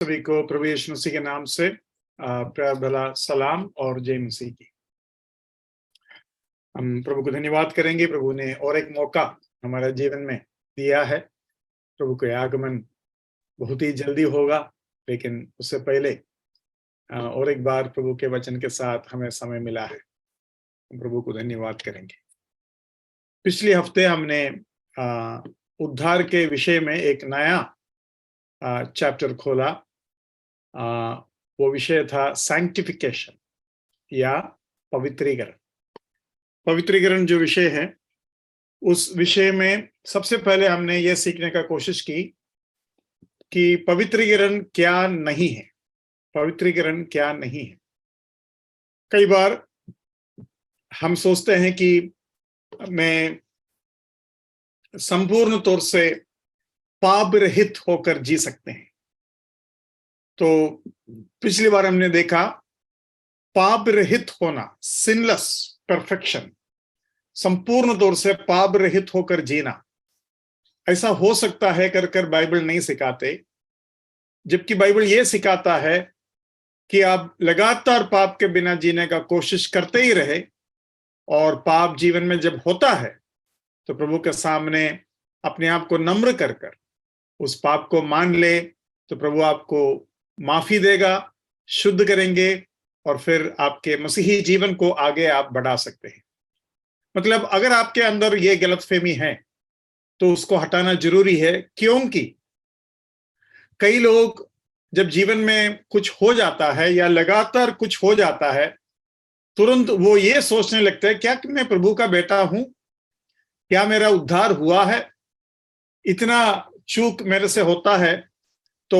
सभी को प्रभु यीशु मसीह के नाम से प्यार भला सलाम और जय मसीह की। हम प्रभु को धन्यवाद करेंगे। प्रभु ने और एक मौका हमारे जीवन में दिया है। प्रभु का आगमन बहुत ही जल्दी होगा, लेकिन उससे पहले और एक बार प्रभु के वचन के साथ हमें समय मिला है। हम प्रभु को धन्यवाद करेंगे। पिछले हफ्ते हमने उद्धार के विषय में एक नया चैप्टर खोला। वो विषय था सैंक्टिफिकेशन या पवित्रीकरण। पवित्रीकरण जो विषय है, उस विषय में सबसे पहले हमने ये सीखने का कोशिश की कि पवित्रीकरण क्या नहीं है। पवित्रीकरण क्या नहीं है। कई बार हम सोचते हैं कि मैं संपूर्ण तौर से पाप रहित होकर जी सकते हैं। तो पिछली बार हमने देखा पाप रहित होना, सिनलेस परफेक्शन, संपूर्ण तौर से पाप रहित होकर जीना, ऐसा हो सकता है कर बाइबल नहीं सिखाते। जबकि बाइबल यह सिखाता है कि आप लगातार पाप के बिना जीने का कोशिश करते ही रहे, और पाप जीवन में जब होता है तो प्रभु के सामने अपने आप को नम्र कर उस पाप को मान ले, तो प्रभु आपको माफी देगा, शुद्ध करेंगे, और फिर आपके मसीही जीवन को आगे आप बढ़ा सकते हैं। मतलब अगर आपके अंदर ये गलतफहमी है तो उसको हटाना जरूरी है, क्योंकि कई लोग जब जीवन में कुछ हो जाता है या लगातार कुछ हो जाता है, तुरंत वो ये सोचने लगते हैं, क्या मैं प्रभु का बेटा हूं? क्या मेरा उद्धार हुआ है? इतना चूक मेरे से होता है तो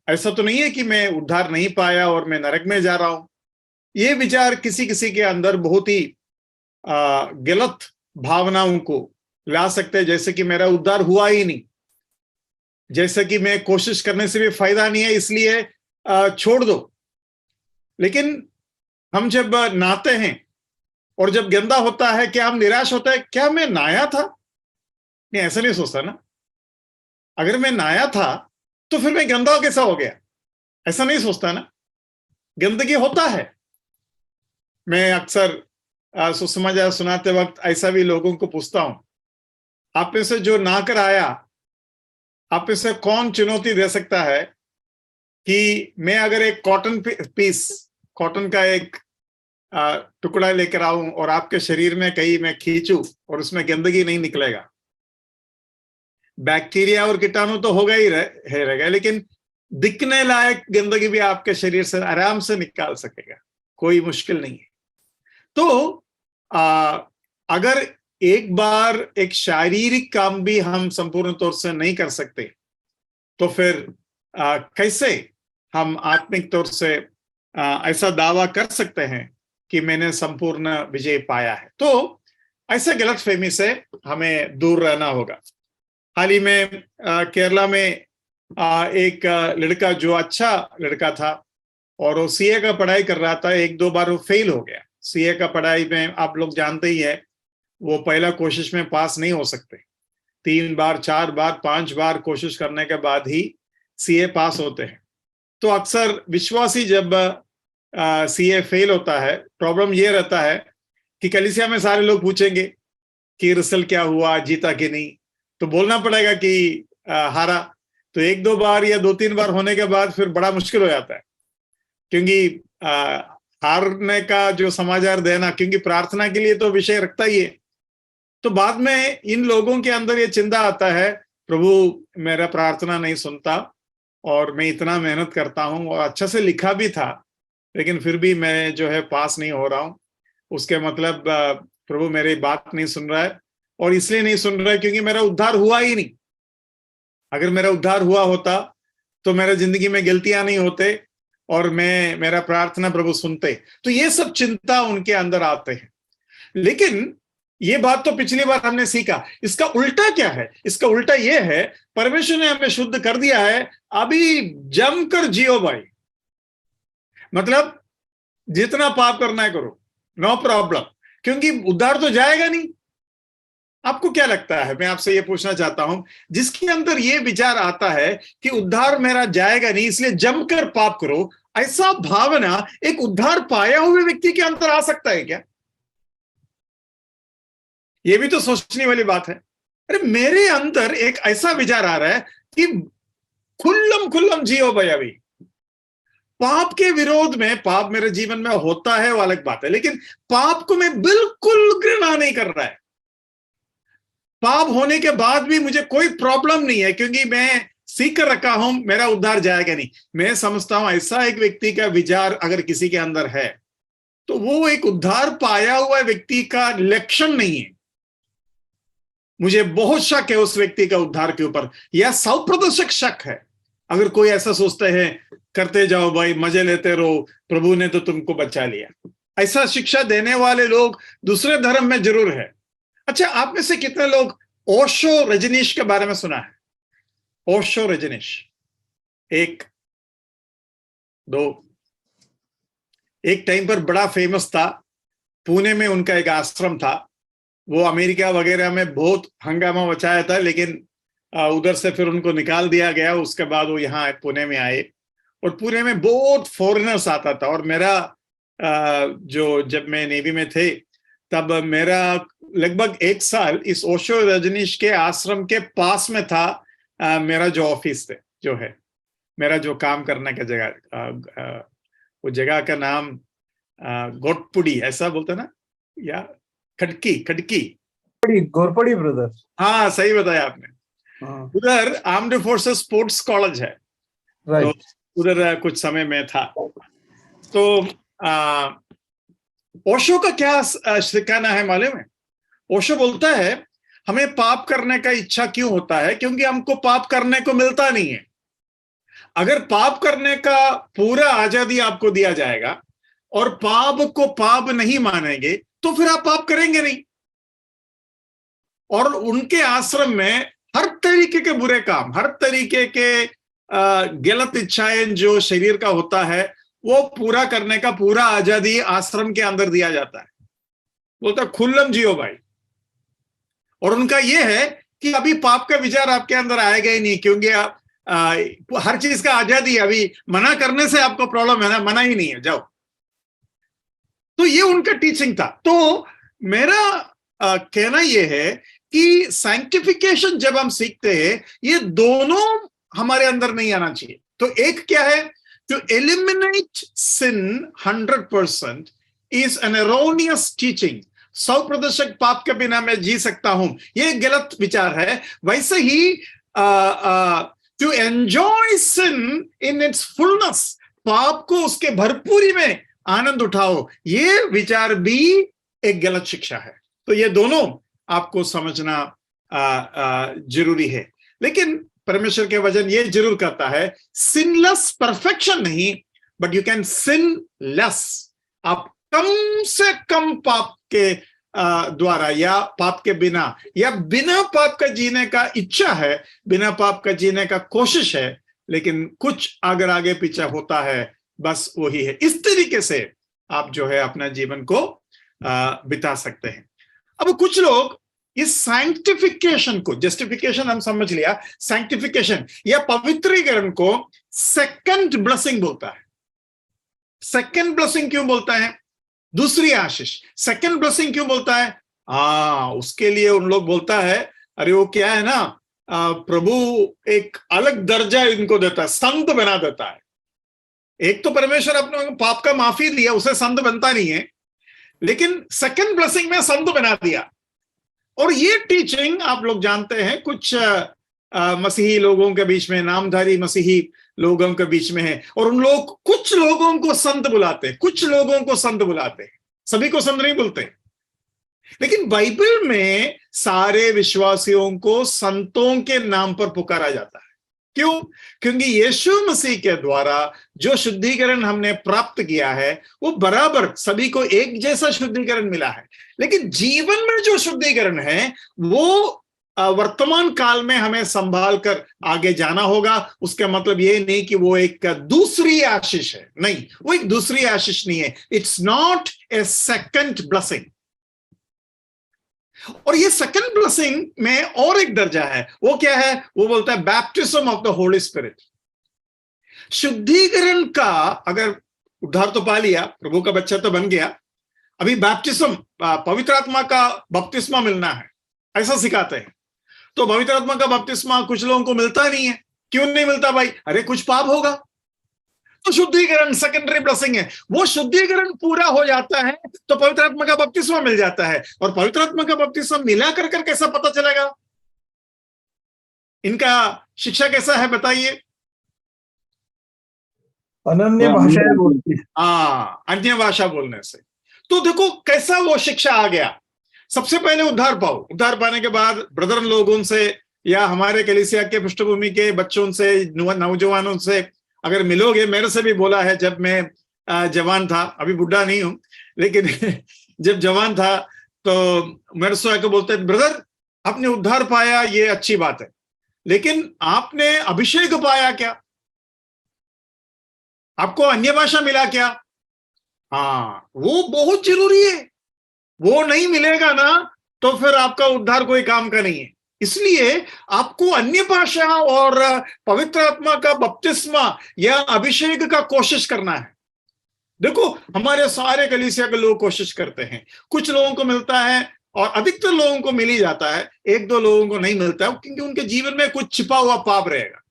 ऐसा तो नहीं है कि मैं उद्धार नहीं पाया और मैं नरक में जा रहा हूं। ये विचार किसी किसी के अंदर बहुत ही गलत भावनाओं को ला सकते हैं, जैसे कि मेरा उद्धार हुआ ही नहीं, जैसे कि मैं कोशिश करने से भी फायदा नहीं है, इसलिए छोड़ दो। लेकिन हम जब नहाते हैं और जब गंदा होता है, क्या हम निराश होता है, क्या मैं नहाया था? नहीं, ऐसा नहीं सोचता ना। अगर मैं नहाया था तो फिर मैं गंदा कैसा हो गया? ऐसा नहीं सोचता ना। गंदगी होता है। मैं अक्सर सुसमाचार सुनाते वक्त ऐसा भी लोगों को पूछता हूं, आप में से जो नहाकर आया, आप में से कौन चुनौती दे सकता है कि मैं अगर एक कॉटन का एक टुकड़ा लेकर आऊं और आपके शरीर में कहीं मैं खींचूं और उसमें गंदगी नहीं निकलेगा? बैक्टीरिया और कीटाणु तो होगा ही रहेगा, लेकिन दिखने लायक गंदगी भी आपके शरीर से आराम से निकाल सकेगा, कोई मुश्किल नहीं है। तो अगर एक बार एक शारीरिक काम भी हम संपूर्ण तौर से नहीं कर सकते, तो फिर कैसे हम आत्मिक तौर से ऐसा दावा कर सकते हैं कि मैंने संपूर्ण विजय पाया है? तो ऐसे गलतफहमी से हमें दूर रहना होगा। हाल ही में केरला में एक लड़का, जो अच्छा लड़का था और वो सीए का पढ़ाई कर रहा था, एक दो बार वो फेल हो गया। सीए का पढ़ाई में आप लोग जानते ही है, वो पहला कोशिश में पास नहीं हो सकते। 3 बार, 4 बार, 5 बार कोशिश करने के बाद ही सीए पास होते हैं। तो अक्सर विश्वासी जब सीए फेल होता है, प्रॉब्लम ये रहता है कि कलीसिया में सारे लोग पूछेंगे कि रिजल्ट क्या हुआ, जीता कि नहीं, तो बोलना पड़ेगा कि हारा। तो 1-2 बार या 2-3 बार होने के बाद फिर बड़ा मुश्किल हो जाता है, क्योंकि हारने का जो समाचार देना, क्योंकि प्रार्थना के लिए तो विषय रखता ही है। तो बाद में इन लोगों के अंदर ये चिंता आता है, प्रभु मेरा प्रार्थना नहीं सुनता और मैं इतना मेहनत करता हूं और अच्छा से लिखा भी था, लेकिन फिर भी मैं जो है पास नहीं हो रहा हूं। उसके मतलब प्रभु मेरी बात नहीं सुन रहा है, और इसलिए नहीं सुन रहा है क्योंकि मेरा उद्धार हुआ ही नहीं। अगर मेरा उद्धार हुआ होता तो मेरा जिंदगी में गलतियां नहीं होते और मेरा प्रार्थना प्रभु सुनते। तो ये सब चिंता उनके अंदर आते हैं। लेकिन ये बात तो पिछली बार हमने सीखा। इसका उल्टा क्या है? इसका उल्टा ये है, परमेश्वर ने हमें शुद्ध कर दिया है, अभी जमकर जियो भाई। मतलब जितना पाप करना है करो, नो प्रॉब्लम, क्योंकि उद्धार तो जाएगा नहीं। आपको क्या लगता है, मैं आपसे ये पूछना चाहता हूं, जिसके अंदर ये विचार आता है कि उद्धार मेरा जाएगा नहीं इसलिए जमकर पाप करो, ऐसा भावना एक उद्धार पाया हुए व्यक्ति के अंदर आ सकता है क्या? ये भी तो सोचने वाली बात है। अरे मेरे अंदर एक ऐसा विचार आ रहा है कि खुल्लम खुल्लम जियो भाई। अभी पाप के विरोध में, पाप मेरे जीवन में होता है वो अलग बात है, लेकिन पाप को मैं बिल्कुल घृणा नहीं कर रहा है। पाप होने के बाद भी मुझे कोई प्रॉब्लम नहीं है, क्योंकि मैं सीख कर रखा हूं मेरा उद्धार जाएगा नहीं। मैं समझता हूं ऐसा एक व्यक्ति का विचार अगर किसी के अंदर है तो वो एक उद्धार पाया हुआ व्यक्ति का लक्षण नहीं है। मुझे बहुत शक है उस व्यक्ति का उद्धार के ऊपर, या 100% शक है। अगर कोई ऐसा सोचते हैं करते जाओ भाई, मजे लेते रहो, प्रभु ने तो तुमको बचा लिया, ऐसा शिक्षा देने वाले लोग दूसरे धर्म में जरूर है। अच्छा, आप में से कितने लोग ओशो रजनीश के बारे में सुना है? ओशो रजनीश, एक दो, एक टाइम पर बड़ा फेमस था। पुणे में उनका एक आश्रम था। वो अमेरिका वगैरह में बहुत हंगामा मचाया था, लेकिन उधर से फिर उनको निकाल दिया गया। उसके बाद वो यहाँ पुणे में आए और पुणे में बहुत फॉरेनर्स आता था। और मेरा जो, जब मैं नेवी में थे तब मेरा लगभग 1 साल इस ओशो रजनीश के आश्रम के पास में था। मेरा जो ऑफिस थे, जो है मेरा जो काम करने का जगह, वो जगह का नाम गोटपुड़ी ऐसा बोलते ना, या खड़की, खड़की, घोरपड़ी ब्रदर। हाँ सही बताया आपने। उधर आर्म्ड फोर्सेस स्पोर्ट्स कॉलेज है, तो उधर कुछ समय में था। तो ओशो का क्या कहना है मालूम है? ओशो बोलता है हमें पाप करने का इच्छा क्यों होता है? क्योंकि हमको पाप करने को मिलता नहीं है। अगर पाप करने का पूरा आजादी आपको दिया जाएगा और पाप को पाप नहीं मानेंगे तो फिर आप पाप करेंगे नहीं। और उनके आश्रम में हर तरीके के बुरे काम, हर तरीके के गलत इच्छाएं जो शरीर का होता है, वो पूरा करने का पूरा आजादी आश्रम के अंदर दिया जाता है। बोलता खुल्लम जियो भाई। और उनका यह है कि अभी पाप का विचार आपके अंदर आएगा ही नहीं, क्योंकि हर चीज का आजादी, अभी मना करने से आपको प्रॉब्लम है ना, मना ही नहीं है, जाओ। तो ये उनका टीचिंग था। तो मेरा कहना यह है कि सैंक्टिफिकेशन जब हम सीखते हैं, ये दोनों हमारे अंदर नहीं आना चाहिए। तो एक क्या है, to eliminate sin 100% is an erroneous teaching. 100% पाप के बिना मैं जी सकता हूं, ये गलत विचार है। वैसे ही to enjoy sin in its fullness, पाप को उसके भरपूरी में आनंद उठाओ, ये विचार भी एक गलत शिक्षा है। तो ये दोनों आपको समझना जरूरी है। लेकिन परमेश्वर के वचन ये जरूर कहता है, सिनलेस परफेक्शन नहीं, but you can sin less. आप कम से कम पाप के द्वारा, या पाप के बिना, या बिना पाप का जीने का इच्छा है, बिना पाप का जीने का कोशिश है, लेकिन कुछ अगर आगे पीछे होता है, बस वही है। इस तरीके से आप जो है अपना जीवन को बिता सकते हैं। अब कुछ लोग इस सैंक्टिफिकेशन को, जस्टिफिकेशन हम समझ लिया, सैंक्टिफिकेशन या पवित्रीकरण को सेकंड ब्लेसिंग बोलता है। सेकंड ब्लेसिंग क्यों बोलता है? दूसरी आशीष। सेकंड ब्लेसिंग क्यों बोलता है? उसके लिए उन लोग बोलता है, अरे वो क्या है ना, प्रभु एक अलग दर्जा इनको देता है, संत बना देता है। एक तो परमेश्वर अपने पाप का माफी दिया, उसे संत बनता नहीं है, लेकिन सेकंड ब्लेसिंग में संत बना दिया। और ये टीचिंग आप लोग जानते हैं, कुछ मसीही लोगों के बीच में, नामधारी मसीही लोगों के बीच में है। और उन लोग कुछ लोगों को संत बुलाते, कुछ लोगों को संत बुलाते, सभी को संत नहीं बोलते। लेकिन बाइबल में सारे विश्वासियों को संतों के नाम पर पुकारा जाता है। क्यों? क्योंकि यीशु मसीह के द्वारा जो शुद्धिकरण हमने प्राप्त किया है, वो बराबर सभी को एक जैसा शुद्धिकरण मिला है। लेकिन जीवन में जो शुद्धिकरण है, वो वर्तमान काल में हमें संभाल कर आगे जाना होगा। उसका मतलब ये नहीं कि वो एक दूसरी आशीष है, नहीं, वो एक दूसरी आशीष नहीं है। It's not a second blessing. और ये सेकंड ब्लेसिंग में और एक दर्जा है, वो क्या है? वो बोलता है baptism of the Holi spirit. शुद्धिकरण का, अगर उद्धार तो पा लिया, प्रभु का बच्चा तो बन गया, अभी बैप्टिज्म, पवित्र आत्मा का बपतिस्मा मिलना है, ऐसा सिखाते हैं। तो पवित्र आत्मा का बपतिस्मा कुछ लोगों को मिलता नहीं है। क्यों नहीं मिलता भाई? अरे कुछ पाप होगा। तो शुद्धिकरण सेकेंडरी ब्लेसिंग है। वो शुद्धिकरण पूरा हो जाता है तो पवित्र आत्मा का बपतिस्मा मिल जाता है। और पवित्र आत्मा का बपतिस्मा मिला कर कैसा पता चलेगा? इनका शिक्षा कैसा है बताइए? अनन्य भाषाएं बोलती है। अन्य भाषा बोलने से। तो देखो कैसा वो शिक्षा आ गया। सबसे पहले उद्धार पाओ, उद्धार पाने के बाद ब्रदर लोगों से या हमारे कलीसिया के पृष्ठभूमि के बच्चों से, नौजवानों से अगर मिलोगे, मेरे से भी बोला है जब मैं जवान था, अभी बुढ़ा नहीं हूं, लेकिन जब जवान था तो मेरे से आके बोलते हैं, ब्रदर आपने उद्धार पाया, ये अच्छी बात है, लेकिन आपने अभिषेक पाया क्या? आपको अन्य भाषा मिला क्या? हाँ, वो बहुत जरूरी है। वो नहीं मिलेगा ना तो फिर आपका उद्धार कोई काम का नहीं है। इसलिए आपको अन्य भाषा और पवित्र आत्मा का बपतिस्मा या अभिषेक का कोशिश करना है। देखो हमारे सारे कलीसिया के लोग कोशिश करते हैं, कुछ लोगों को मिलता है और अधिकतर लोगों को मिल ही जाता है, एक दो लोगों को नहीं मिलता है, क्योंकि उनके जीवन में कुछ छिपा हुआ पाप रहेगा।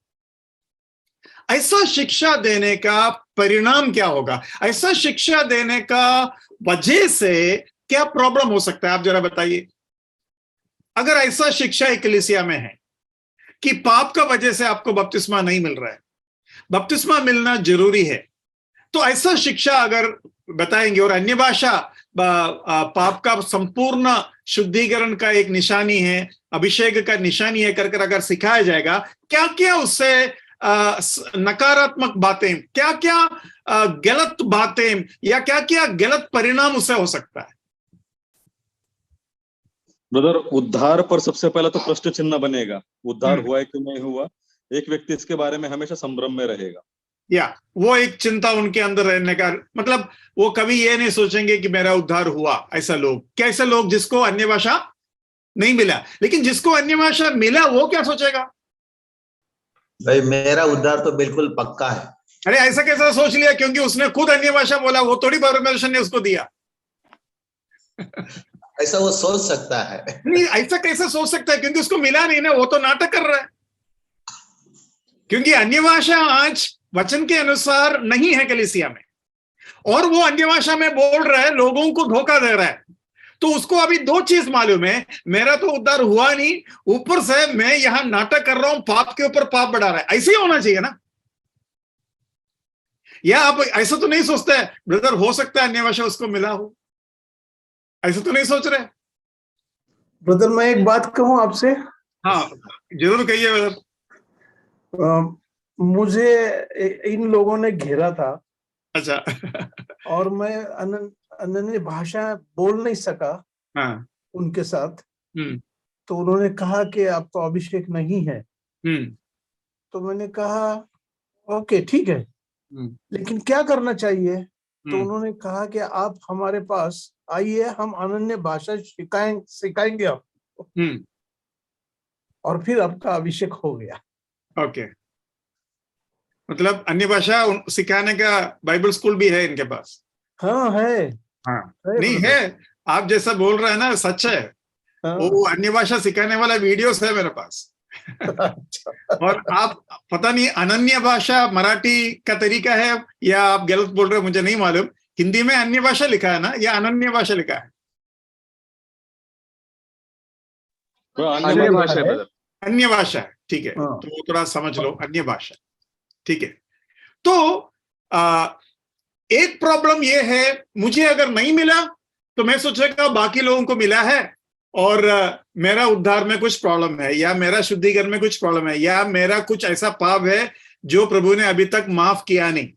ऐसा शिक्षा देने का परिणाम क्या होगा? ऐसा शिक्षा देने का वजह से क्या प्रॉब्लम हो सकता है? आप जरा बताइए। अगर ऐसा शिक्षा कलीसिया में है कि पाप का वजह से आपको बपतिस्मा नहीं मिल रहा है, बपतिस्मा मिलना जरूरी है, तो ऐसा शिक्षा अगर बताएंगे और अन्य भाषा पाप का संपूर्ण शुद्धिकरण का एक निशानी है, अभिषेक का निशानी है कर अगर सिखाया जाएगा, क्या क्या उससे नकारात्मक बातें, क्या क्या गलत बातें या क्या क्या गलत परिणाम उससे हो सकता है? ब्रदर, उद्धार पर सबसे पहले तो प्रश्न चिन्ह बनेगा, उद्धार हुआ है कि नहीं हुआ। एक व्यक्ति इसके बारे में हमेशा संभ्रम में रहेगा, या वो एक चिंता उनके अंदर रहने का, मतलब वो कभी ये नहीं सोचेंगे कि मेरा उद्धार हुआ। ऐसा लोग, कैसे लोग जिसको अन्य भाषा नहीं मिला, लेकिन जिसको अन्य भाषा मिला वो क्या सोचेगा? भाई मेरा उद्धार तो बिल्कुल पक्का है। अरे ऐसा कैसा सोच लिया? क्योंकि उसने खुद अन्य भाषा बोला, वो थोड़ी परमेश्वर ने उसको दिया। ऐसा वो सोच सकता है? नहीं, ऐसा कैसे सोच सकता है? क्योंकि उसको मिला नहीं ना, वो तो नाटक कर रहा है। क्योंकि अन्य भाषा आज वचन के अनुसार नहीं है कलीसिया में, और वो अन्य भाषा में बोल रहा है, लोगों को धोखा दे रहा है। तो उसको अभी दो चीज मालूम है, मेरा तो उद्धार हुआ नहीं, ऊपर से मैं यहां नाटक कर रहा हूं, पाप के ऊपर पाप बढ़ा रहा है। ऐसे ही होना चाहिए ना? या आप ऐसा तो नहीं सोचते हैं ब्रदर, हो सकता है अन्य भाषा उसको मिला हो? ऐसा तो नहीं सोच रहे? ब्रदर मैं एक बात कहूं आपसे? हाँ जरूर कहिए ब्रदर। मुझे इन लोगों ने घेरा था। अच्छा। और मैं अन्य भाषा बोल नहीं सका। हाँ। उनके साथ। तो उन्होंने कहा कि आपको अभिषेक नहीं है। तो मैंने कहा ओके ठीक है, लेकिन क्या करना चाहिए? तो उन्होंने कहा कि आप हमारे पास आइए, हम अनन्य भाषा सिखाएंगे आपको। और फिर आपका अभिषेक हो गया। ओके, मतलब अन्य भाषा सिखाने का बाइबल स्कूल भी है इनके पास? हाँ है। हाँ है, नहीं है, आप जैसा बोल रहे हैं ना सच है। हाँ। वो अन्य भाषा सिखाने वाला वीडियोस है मेरे पास। और आप पता नहीं अनन्य भाषा मराठी का तरीका है या आप गलत बोल रहे हो, मुझे नहीं मालूम। हिंदी में अन्य भाषा लिखा है ना या अनन्य भाषा लिखा है? अन्य भाषा है। अन्य भाषा है, ठीक है। तो वो थोड़ा समझ लो, अन्य भाषा, ठीक है। तो एक प्रॉब्लम ये है, मुझे अगर नहीं मिला तो मैं सोचेगा बाकी लोगों को मिला है और मेरा उद्धार में कुछ प्रॉब्लम है, या मेरा शुद्धिकरण में कुछ प्रॉब्लम है, या मेरा कुछ ऐसा पाप है जो प्रभु ने अभी तक माफ किया नहीं।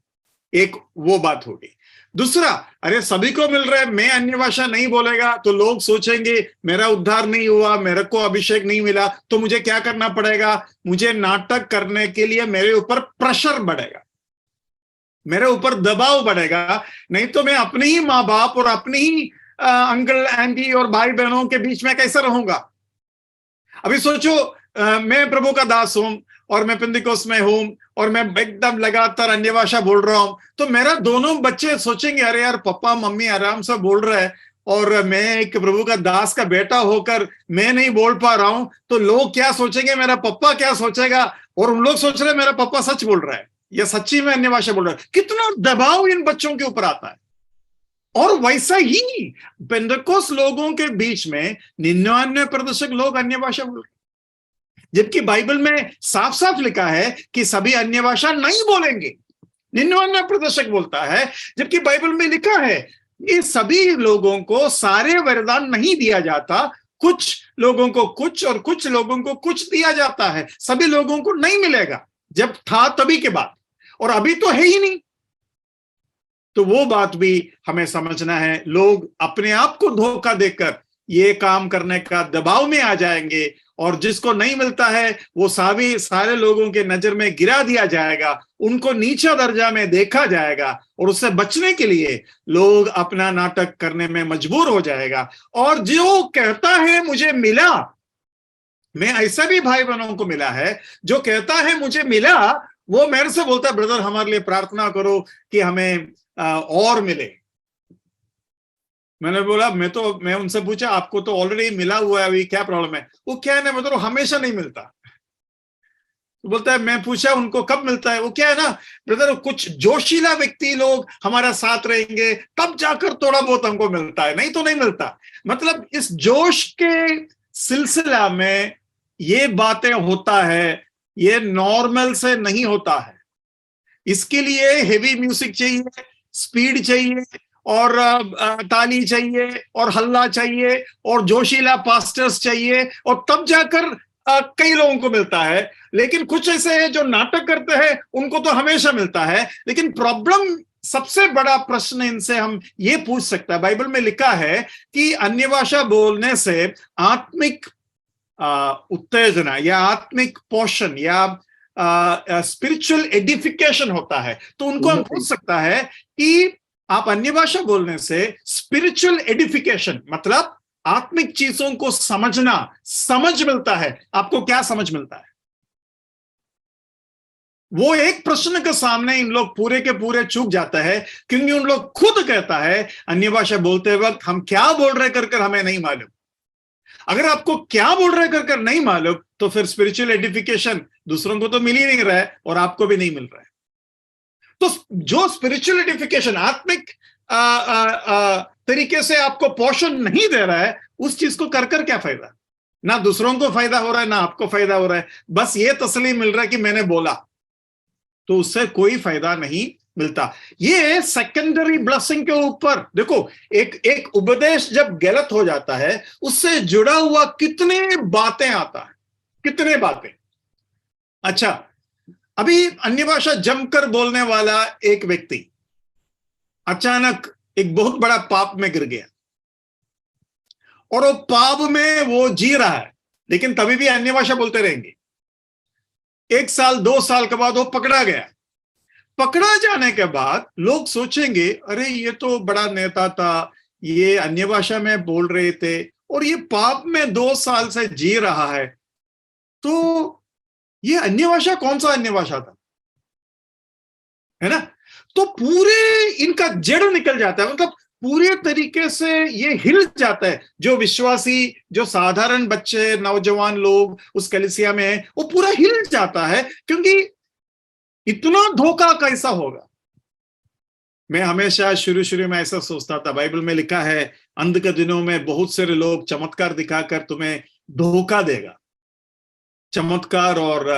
एक वो बात होगी। दूसरा, अरे सभी को मिल रहा है, मैं अन्य भाषा नहीं बोलेगा तो लोग सोचेंगे मेरा उद्धार नहीं हुआ, मेरे को अभिषेक नहीं मिला, तो मुझे क्या करना पड़ेगा? मुझे नाटक करने के लिए मेरे ऊपर प्रेशर बढ़ेगा, मेरे ऊपर दबाव बढ़ेगा। नहीं तो मैं अपने ही माँ बाप और अपने ही अंकल आंटी और भाई बहनों के बीच में कैसे रहूंगा? अभी सोचो, मैं प्रभु का दास हूं और मैं पेंतिकोस्त में हूं और मैं एकदम लगातार अन्य भाषा बोल रहा हूं, तो मेरा दोनों बच्चे सोचेंगे, अरे यार पापा मम्मी आराम से बोल रहे हैं और मैं एक प्रभु का दास का बेटा होकर मैं नहीं बोल पा रहा हूं, तो लोग क्या सोचेंगे, मेरा पापा क्या सोचेगा? और उन लोग सोच रहे मेरा पापा सच बोल रहा है या सच्ची में अन्य भाषा बोल रहा है। कितना दबाव इन बच्चों के ऊपर आता है। और वैसा ही पेंतिकोस्त लोगों के बीच में 99% लोग अन्य भाषा बोल रहे, जबकि बाइबल में साफ साफ लिखा है कि सभी अन्य भाषा नहीं बोलेंगे। 99% बोलता है, जबकि बाइबल में लिखा है कि सभी लोगों को सारे वरदान नहीं दिया जाता, कुछ लोगों को कुछ और कुछ लोगों को कुछ दिया जाता है। सभी लोगों को नहीं मिलेगा, जब था तभी के बाद, और अभी तो है ही नहीं। तो वो बात भी हमें समझना है। लोग अपने आप को धोखा देकर ये काम करने का दबाव में आ जाएंगे और जिसको नहीं मिलता है वो सारे लोगों के नजर में गिरा दिया जाएगा, उनको नीचा दर्जा में देखा जाएगा और उससे बचने के लिए लोग अपना नाटक करने में मजबूर हो जाएगा। और जो कहता है मुझे मिला, मैं ऐसा भी भाई बहनों को मिला है जो कहता है मुझे मिला, वो मेरे से बोलता है ब्रदर हमारे लिए प्रार्थना करो कि हमें और मिले। मैंने बोला मैं उनसे पूछा आपको तो ऑलरेडी मिला हुआ है, अभी क्या प्रॉब्लम है? वो क्या है ना, मतलब हमेशा नहीं मिलता। तो बोलता है, मैं पूछा उनको कब मिलता है? वो क्या है ना ब्रदर, कुछ जोशीला व्यक्ति लोग हमारा साथ रहेंगे तब जाकर थोड़ा बहुत हमको मिलता है, नहीं तो नहीं मिलता। मतलब इस जोश के सिलसिला में ये बातें होता है, ये नॉर्मल से नहीं होता है। इसके लिए हेवी म्यूजिक चाहिए, स्पीड चाहिए और ताली चाहिए और हल्ला चाहिए और जोशीला पास्टर्स चाहिए, और तब जाकर कई लोगों को मिलता है। लेकिन कुछ ऐसे हैं जो नाटक करते हैं, उनको तो हमेशा मिलता है। लेकिन प्रॉब्लम, सबसे बड़ा प्रश्न इनसे हम ये पूछ सकता है, बाइबल में लिखा है कि अन्य भाषा बोलने से आत्मिक उत्तेजना या आत्मिक पोषण या स्पिरिचुअल एडिफिकेशन होता है। तो उनको हम पूछ सकता है कि आप अन्य भाषा बोलने से स्पिरिचुअल एडिफिकेशन मतलब आत्मिक चीजों को समझ मिलता है, आपको क्या समझ मिलता है? वो एक प्रश्न के सामने इन लोग पूरे के पूरे चूक जाता है, क्योंकि उन लोग खुद कहता है अन्य भाषा बोलते वक्त हम क्या बोल रहे कर हमें नहीं मालूम। अगर आपको क्या बोल रहे कर नहीं मालूम, तो फिर स्पिरिचुअल एडिफिकेशन दूसरों को तो मिल ही नहीं रहा है और आपको भी नहीं मिल रहा है। तो जो स्पिरिचुअल एडिफिकेशन आत्मिक तरीके से आपको पोषण नहीं दे रहा है, उस चीज को कर क्या फायदा? ना दूसरों को फायदा हो रहा है, ना आपको फायदा हो रहा है, बस ये तसल्ली मिल रहा है कि मैंने बोला, तो उससे कोई फायदा नहीं मिलता। ये सेकेंडरी ब्लेसिंग के ऊपर देखो, एक उपदेश जब गलत हो जाता है, उससे जुड़ा हुआ कितने बातें आता है, कितने बातें। अच्छा, अभी अन्य भाषा जमकर बोलने वाला एक व्यक्ति अचानक एक बहुत बड़ा पाप में गिर गया और वो पाप में वो जी रहा है, लेकिन तभी भी अन्य भाषा बोलते रहेंगे। 1 साल 2 साल के बाद वो पकड़ा गया। पकड़ा जाने के बाद लोग सोचेंगे, अरे ये तो बड़ा नेता था, ये अन्य भाषा में बोल रहे थे और ये पाप में 2 साल से जी रहा है, तो ये अन्य भाषा कौन सा अन्य भाषा था, है ना? तो पूरे इनका जड़ निकल जाता है, मतलब पूरे तरीके से ये हिल जाता है। जो विश्वासी, जो साधारण बच्चे, नौजवान लोग उस कलीसिया में है, वो पूरा हिल जाता है, क्योंकि इतना धोखा कैसा होगा। मैं हमेशा शुरू में ऐसा सोचता था, बाइबल में लिखा है अंत के दिनों में बहुत सारे लोग चमत्कार दिखाकर तुम्हें धोखा देगा, चमत्कार और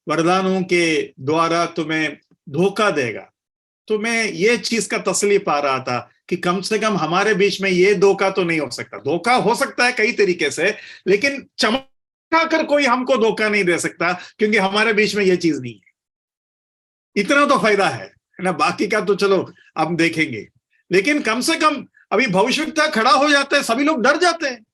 वरदानों के द्वारा तुम्हें धोखा देगा। तो मैं ये चीज का तसल्ली पा रहा था कि कम से कम हमारे बीच में ये धोखा तो नहीं हो सकता। धोखा हो सकता है कई तरीके से, लेकिन चमका कर कोई हमको धोखा नहीं दे सकता, क्योंकि हमारे बीच में ये चीज नहीं है। इतना तो फायदा है ना, बाकी का तो चलो अब देखेंगे। लेकिन कम से कम अभी भविष्यवक्ता खड़ा हो जाता है, सभी लोग डर जाते हैं।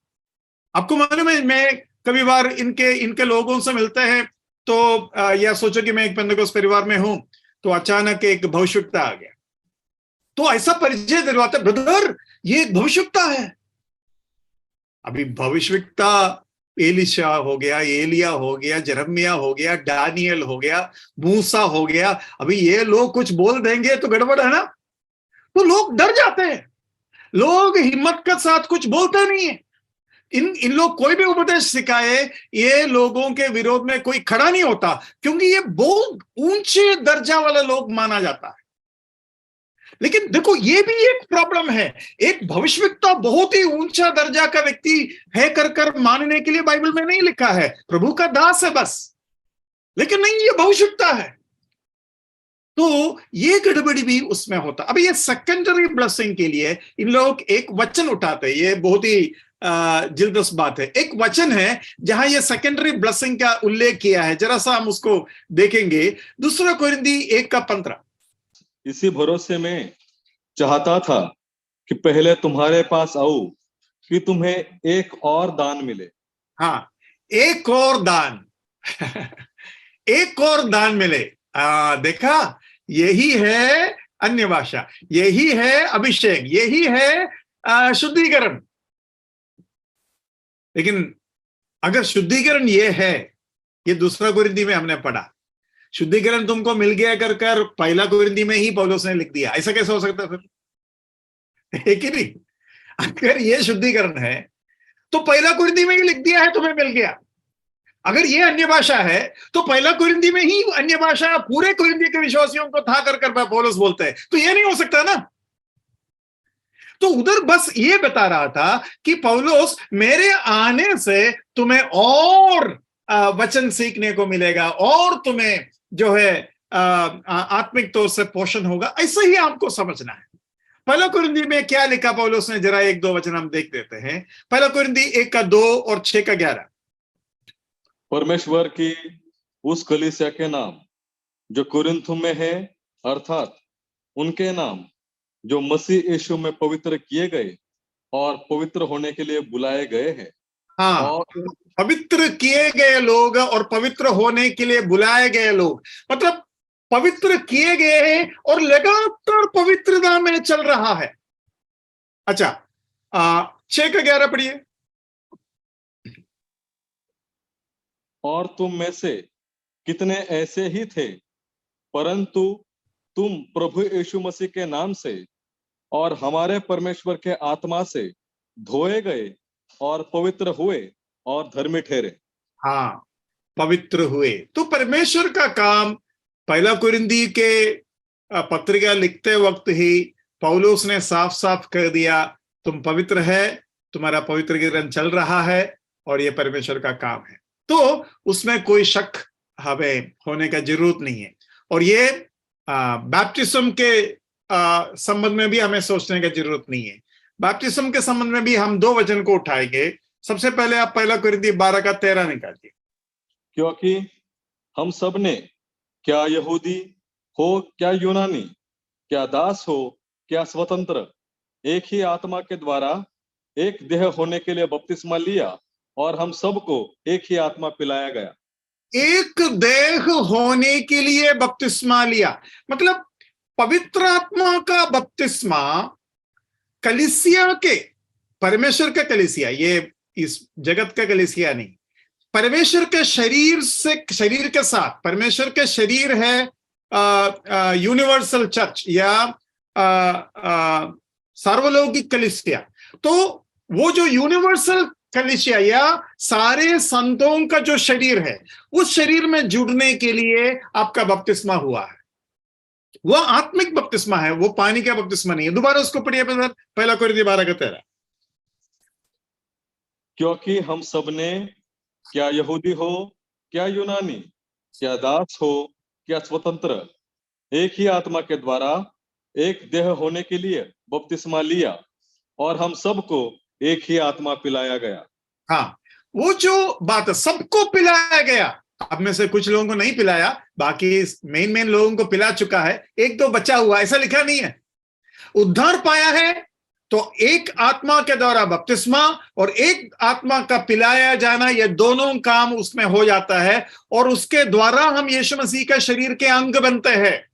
आपको मालूम है, मैं कभी बार इनके लोगों से मिलते हैं तो या सोचो कि मैं एक पेंतिकोस्त परिवार में हूं, तो अचानक एक भविष्यवक्ता आ गया, तो ऐसा परिचय दिलवाते, ब्रदर ये एक भविष्यवक्ता है, अभी भविष्यवक्ता एलिशा हो गया, एलिया हो गया, जरमिया हो गया, दानियल हो गया, मूसा हो गया, अभी ये लोग कुछ बोल देंगे तो गड़बड़ है ना, तो लोग डर जाते हैं, लोग हिम्मत के साथ कुछ बोलते नहीं है। इन लोग कोई भी उपदेश सिखाए, ये लोगों के विरोध में कोई खड़ा नहीं होता, क्योंकि ये बहुत ऊंचे दर्जा वाले लोग माना जाता है। लेकिन देखो, ये भी एक प्रॉब्लम है। एक भविष्यवक्ता बहुत ही ऊंचा दर्जा का व्यक्ति है कर मानने के लिए बाइबल में नहीं लिखा है, प्रभु का दास है बस, लेकिन नहीं, ये भविष्यवक्ता है। तो ये गड़बड़ी भी उसमें होता। अभी ये सेकेंडरी ब्लेसिंग के लिए इन लोग एक वचन उठाते हैं, ये बहुत ही दिलचस्प बात है। एक वचन है जहां ये सेकेंडरी ब्लेसिंग का उल्लेख किया है, जरा सा हम उसको देखेंगे। 2 कोरिन्थी 1:15। इसी भरोसे में चाहता था कि पहले तुम्हारे पास आऊं कि तुम्हें एक और दान मिले। हाँ, एक और दान एक और दान मिले। देखा, यही है अन्य भाषा, यही है अभिषेक, यही है शुद्धिकरण। लेकिन अगर शुद्धिकरण ये है, ये 2 कोरिन्थी में हमने पढ़ा, शुद्धिकरण तुमको मिल गया कर 1 कोरिन्थी में ही पौलुस ने लिख दिया, ऐसा कैसे हो सकता है फिर? है कि नहीं? अगर ये शुद्धिकरण है तो 1 कोरिन्थी में ही लिख दिया है, तुम्हें मिल गया। अगर ये अन्य भाषा है तो 1 कोरिन्थी में ही अन्य भाषा पूरे कोरिन्थी के विश्वासियों को था कर पौलुस बोलते हैं, तो ये नहीं हो सकता ना। तो उधर बस ये बता रहा था कि पौलुस, मेरे आने से तुम्हें और वचन सीखने को मिलेगा, और तुम्हें जो है आत्मिक तौर से पोषण होगा, ऐसा ही आपको समझना है। 1 कोरिन्थी में क्या लिखा पौलुस ने, जरा 1-2 वचन हम देख देते हैं। 1 कोरिन्थी 1:2 और 6:11। परमेश्वर की उस कलीसिया के नाम जो कुरिन्थ में है, अर्थात उनके नाम जो मसीह यीशु में पवित्र किए गए और पवित्र होने के लिए बुलाए गए हैं। हाँ, और पवित्र किए गए लोग और पवित्र होने के लिए बुलाए गए लोग, मतलब पवित्र किए गए हैं और लगातार पवित्रता में चल रहा है। अच्छा, 6:11 पढ़िए। और तुम में से कितने ऐसे ही थे, परंतु तुम प्रभु यीशु मसीह के नाम से और हमारे परमेश्वर के आत्मा से धोए गए और पवित्र हुए और धर्मी ठहरे। हाँ, पवित्र हुए। तो परमेश्वर का काम 1 कोरिन्थी के पत्रिका लिखते वक्त ही पौलुस ने साफ साफ कर दिया, तुम पवित्र है, तुम्हारा पवित्रीकरण चल रहा है, और ये परमेश्वर का काम है। तो उसमें कोई शक हमें होने का जरूरत नहीं है। और ये बैप्टिज्म के संबंध में भी हमें सोचने की जरूरत नहीं है। बैप्टिज्म के संबंध में भी हम 2 वचन को उठाएंगे। सबसे पहले आप 1 कोरिन्थी 12:13 निकालिए। क्योंकि हम सब ने, क्या यहूदी हो क्या यूनानी, क्या दास हो क्या स्वतंत्र, एक ही आत्मा के द्वारा एक देह होने के लिए बपतिस्मा लिया, और हम सबको एक ही आत्मा पिलाया गया। एक देह होने के लिए बपतिस्मा लिया, मतलब पवित्र आत्मा का बपतिस्मा कलीसिया के, परमेश्वर का कलीसिया, ये इस जगत का कलीसिया नहीं, परमेश्वर के शरीर से, शरीर के साथ, परमेश्वर के शरीर है यूनिवर्सल चर्च या सार्वलौकिक कलीसिया। तो वो जो यूनिवर्सल कलीसिया या सारे संतों का जो शरीर है, उस शरीर में जुड़ने के लिए आपका बपतिस्मा हुआ है। वह आत्मिक बपतिस्मा है, वो पानी का बपतिस्मा नहीं है। दोबारा उसको पढ़िए 1 कोरिन्थी 12:13। क्योंकि हम सबने, क्या यहूदी हो क्या यूनानी, क्या दास हो क्या स्वतंत्र, एक ही आत्मा के द्वारा एक देह होने के लिए बपतिस्मा लिया, और हम सबको एक ही आत्मा पिलाया गया। हाँ, वो जो बात है, सबको पिलाया गया। अब में से कुछ लोगों को नहीं पिलाया, बाकी मेन लोगों को पिला चुका है, 1-2 बचा हुआ, ऐसा लिखा नहीं है। उद्धार पाया है तो एक आत्मा के द्वारा बपतिस्मा और एक आत्मा का पिलाया जाना, ये दोनों काम उसमें हो जाता है, और उसके द्वारा हम यीशु मसीह का शरीर के अंग बनते हैं।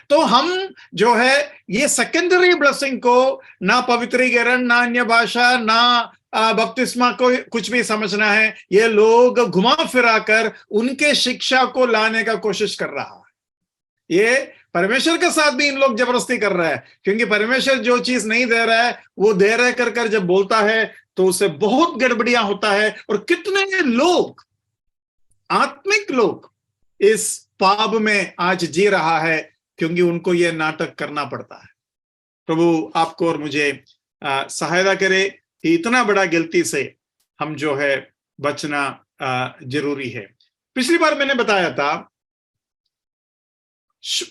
तो हम जो है ये सेकेंडरी ब्लेसिंग को, ना पवित्रीकरण, ना अन्य भाषा, ना बपतिस्मा को कुछ भी समझना है, ये लोग घुमा फिरा कर उनके शिक्षा को लाने का कोशिश कर रहा है। ये परमेश्वर के साथ भी इन लोग जबरदस्ती कर रहा है, क्योंकि परमेश्वर जो चीज नहीं दे रहा है वो दे रहे कर कर जब बोलता है तो उससे बहुत गड़बड़ियां होता है। और कितने लोग, आत्मिक लोग, इस पाप में आज जी रहा है क्योंकि उनको ये नाटक करना पड़ता है। प्रभु आपको और मुझे सहायता करे कि इतना बड़ा गलती से हम जो है बचना जरूरी है। पिछली बार मैंने बताया था,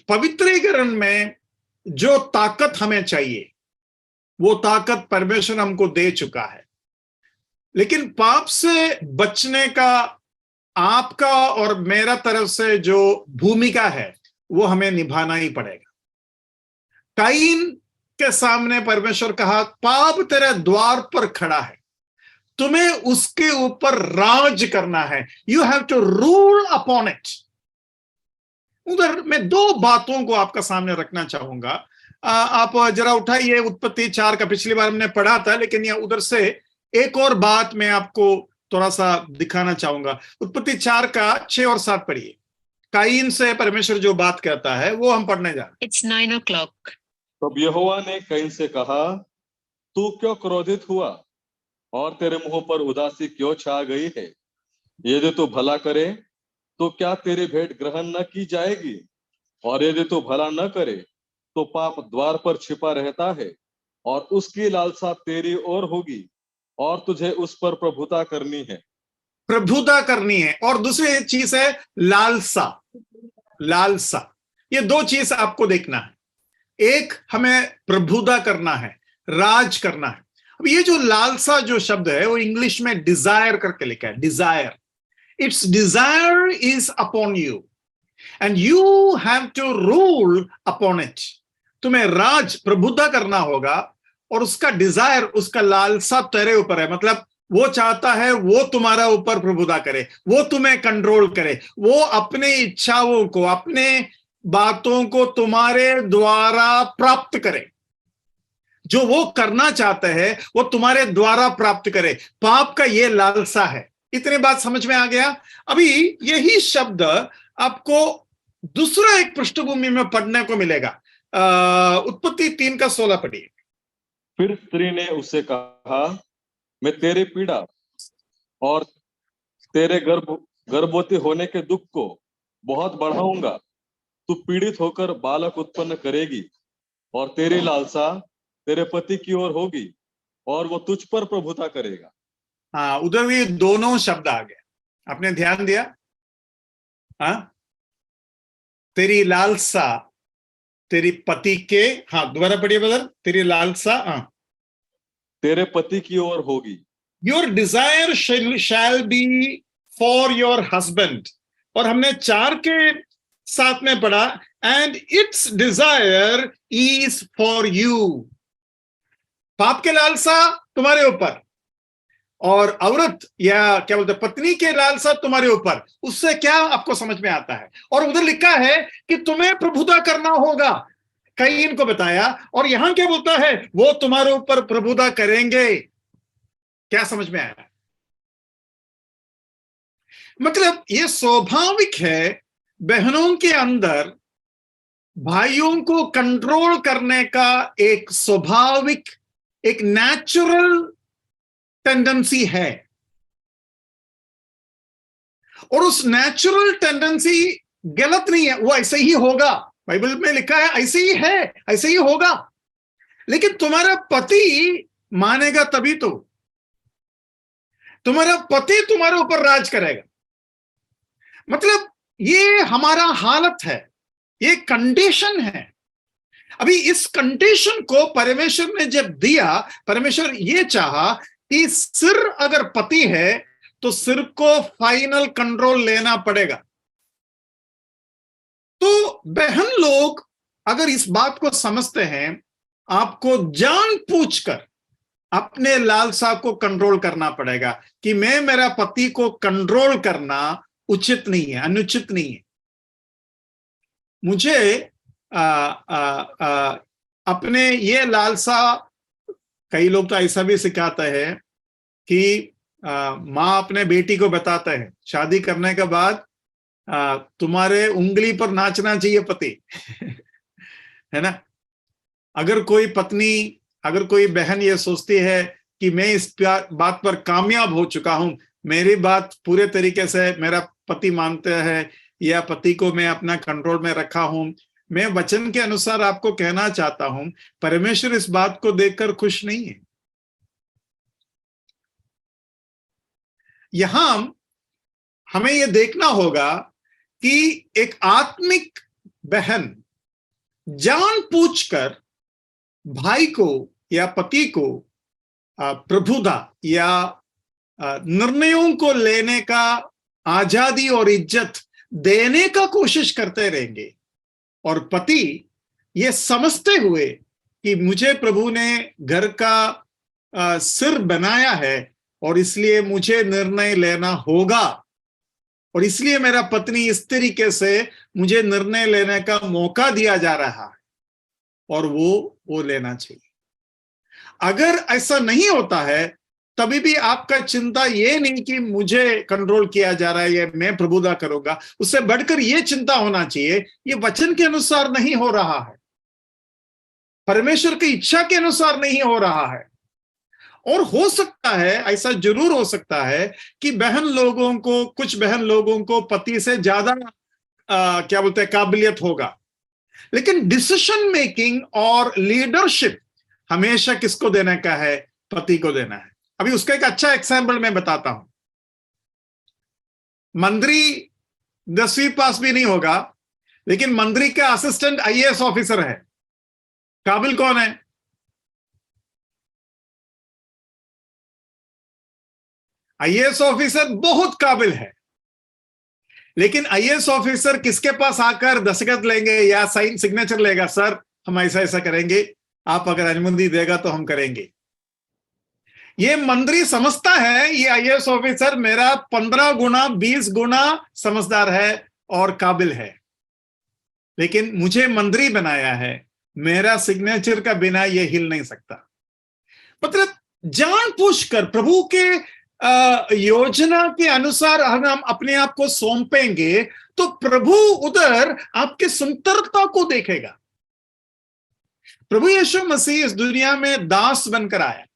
पवित्रीकरण में जो ताकत हमें चाहिए वो ताकत परमेश्वर हमको दे चुका है, लेकिन पाप से बचने का आपका और मेरा तरफ से जो भूमिका है वो हमें निभाना ही पड़ेगा। काइन के सामने परमेश्वर कहा, पाप तेरे द्वार पर खड़ा है, तुम्हें उसके ऊपर राज करना है, you have to rule upon it. उधर मैं दो बातों को आपका सामने रखना चाहूंगा। आप जरा उठाइए उत्पत्ति 4 का, पिछली बार हमने पढ़ा था, लेकिन यह उधर से एक और बात मैं आपको थोड़ा सा दिखाना चाहूंगा। उत्पत्ति 4 का 6 और 7 पढ़िए। काइन से परमेश्वर जो बात कहता है वो हम पढ़ने जा रहे हैं। It's 9 o'clock. तब यहोवा ने कैन से कहा, तू क्यों क्रोधित हुआ और तेरे मुंह पर उदासी क्यों छा गई है? यदि तू भला करे तो क्या तेरी भेंट ग्रहण न की जाएगी, और यदि तू भला न करे तो पाप द्वार पर छिपा रहता है और उसकी लालसा तेरी ओर होगी और तुझे उस पर प्रभुता करनी है। प्रभुता करनी है, और दूसरी चीज है लालसा। लालसा, ये दो चीज आपको देखना है। एक, हमें प्रभुता करना है, राज करना है। अब ये जो लालसा जो शब्द है वो इंग्लिश में डिजायर करके लिखा है, desire. It's desire is upon you and you have to rule upon it. तुम्हें राज, प्रभुता करना होगा, और उसका डिजायर, उसका लालसा तेरे ऊपर है। मतलब वो चाहता है वो तुम्हारा ऊपर प्रभुता करे, वो तुम्हें कंट्रोल करे, वो अपने इच्छाओं को, अपने बातों को तुम्हारे द्वारा प्राप्त करे। जो वो करना चाहते हैं वो तुम्हारे द्वारा प्राप्त करे। पाप का ये लालसा है। इतने बात समझ में आ गया? अभी यही शब्द आपको दूसरा एक पृष्ठभूमि में पढ़ने को मिलेगा। उत्पत्ति 3 का 16 पढ़िए। फिर स्त्री ने उससे कहा, मैं तेरी पीड़ा और तेरे गर्भवती होने के दुख को बहुत बढ़ाऊंगा। तू पीड़ित होकर बालक उत्पन्न करेगी और तेरी लालसा तेरे पति की ओर होगी और वो तुझ पर प्रभुता करेगा। हाँ, उधर भी दोनों शब्द आ गए, आपने ध्यान दिया? हाँ, तेरी लालसा तेरी पति के, हाँ दोबारा पढ़िए बदल, तेरी लालसा तेरे पति की ओर होगी। Your desire shall be for your husband. और हमने 4 के साथ में पढ़ा, and it's desire is for you. पाप के लालसा तुम्हारे ऊपर, और औरत या क्या बोलते पत्नी के लालसा तुम्हारे ऊपर। उससे क्या आपको समझ में आता है? और उधर लिखा है कि तुम्हें प्रभुता करना होगा, कैन को बताया, और यहां क्या बोलता है? वो तुम्हारे ऊपर प्रभुता करेंगे। क्या समझ में आया? मतलब ये स्वाभाविक है बहनों के अंदर भाइयों को कंट्रोल करने का एक स्वाभाविक, एक नेचुरल टेंडेंसी है, और उस नेचुरल टेंडेंसी गलत नहीं है, वो ऐसे ही होगा। बाइबल में लिखा है ऐसे ही है, ऐसे ही होगा। लेकिन तुम्हारा पति मानेगा तभी तो, तुम्हारा पति तुम्हारे ऊपर राज करेगा। मतलब ये हमारा हालत है, ये कंडीशन है। अभी इस कंडीशन को परमेश्वर ने जब दिया, परमेश्वर ये चाहा कि सिर अगर पति है तो सिर को फाइनल कंट्रोल लेना पड़ेगा। तो बहन लोग अगर इस बात को समझते हैं, आपको जानबूझकर अपने लालसा को कंट्रोल करना पड़ेगा कि मैं मेरा पति को कंट्रोल करना उचित नहीं है, अनुचित नहीं है। मुझे अपने ये लालसा, कई लोग तो ऐसा भी सिखाते हैं कि माँ अपने बेटी को बताता है शादी करने के बाद तुम्हारे उंगली पर नाचना चाहिए पति है ना। अगर कोई पत्नी, अगर कोई बहन ये सोचती है कि मैं इस बात पर कामयाब हो चुका हूं, मेरी बात पूरे तरीके से मेरा पति मानते हैं या पति को मैं अपना कंट्रोल में रखा हूं, मैं वचन के अनुसार आपको कहना चाहता हूं, परमेश्वर इस बात को देखकर खुश नहीं है। यहां हमें यह देखना होगा कि एक आत्मिक बहन जानबूझकर भाई को या पति को प्रभुता या निर्णयों को लेने का आजादी और इज्जत देने का कोशिश करते रहेंगे, और पति ये समझते हुए कि मुझे प्रभु ने घर का सिर बनाया है और इसलिए मुझे निर्णय लेना होगा, और इसलिए मेरा पत्नी इस तरीके से मुझे निर्णय लेने का मौका दिया जा रहा है और वो लेना चाहिए। अगर ऐसा नहीं होता है तभी भी आपका चिंता ये नहीं कि मुझे कंट्रोल किया जा रहा है या मैं प्रभुता करूंगा, उससे बढ़कर ये चिंता होना चाहिए ये वचन के अनुसार नहीं हो रहा है, परमेश्वर की इच्छा के अनुसार नहीं हो रहा है। और हो सकता है, ऐसा जरूर हो सकता है कि कुछ बहन लोगों को पति से ज्यादा क्या बोलते हैं काबिलियत होगा, लेकिन डिसीजन मेकिंग और लीडरशिप हमेशा किसको देने का है? पति को देना है। अभी उसका एक अच्छा एग्जाम्पल मैं बताता हूं। मंत्री 10वीं पास भी नहीं होगा, लेकिन मंत्री का असिस्टेंट आईएएस ऑफिसर है। काबिल कौन है? आईएएस ऑफिसर बहुत काबिल है, लेकिन आईएएस ऑफिसर किसके पास आकर दस्तखत लेंगे या साइन सिग्नेचर लेगा? सर हम ऐसा ऐसा करेंगे, आप अगर अनुमति देगा तो हम करेंगे। ये मंत्री समझता है ये आईएएस ऑफिसर मेरा 15 गुना 20 गुना समझदार है और काबिल है, लेकिन मुझे मंत्री बनाया है, मेरा सिग्नेचर का बिना ये हिल नहीं सकता। मतलब जानबूझकर प्रभु के योजना के अनुसार अगर हम अपने आप को सौंपेंगे तो प्रभु उधर आपके सुंदरता को देखेगा। प्रभु यीशु मसीह इस दुनिया में दास बनकर आया।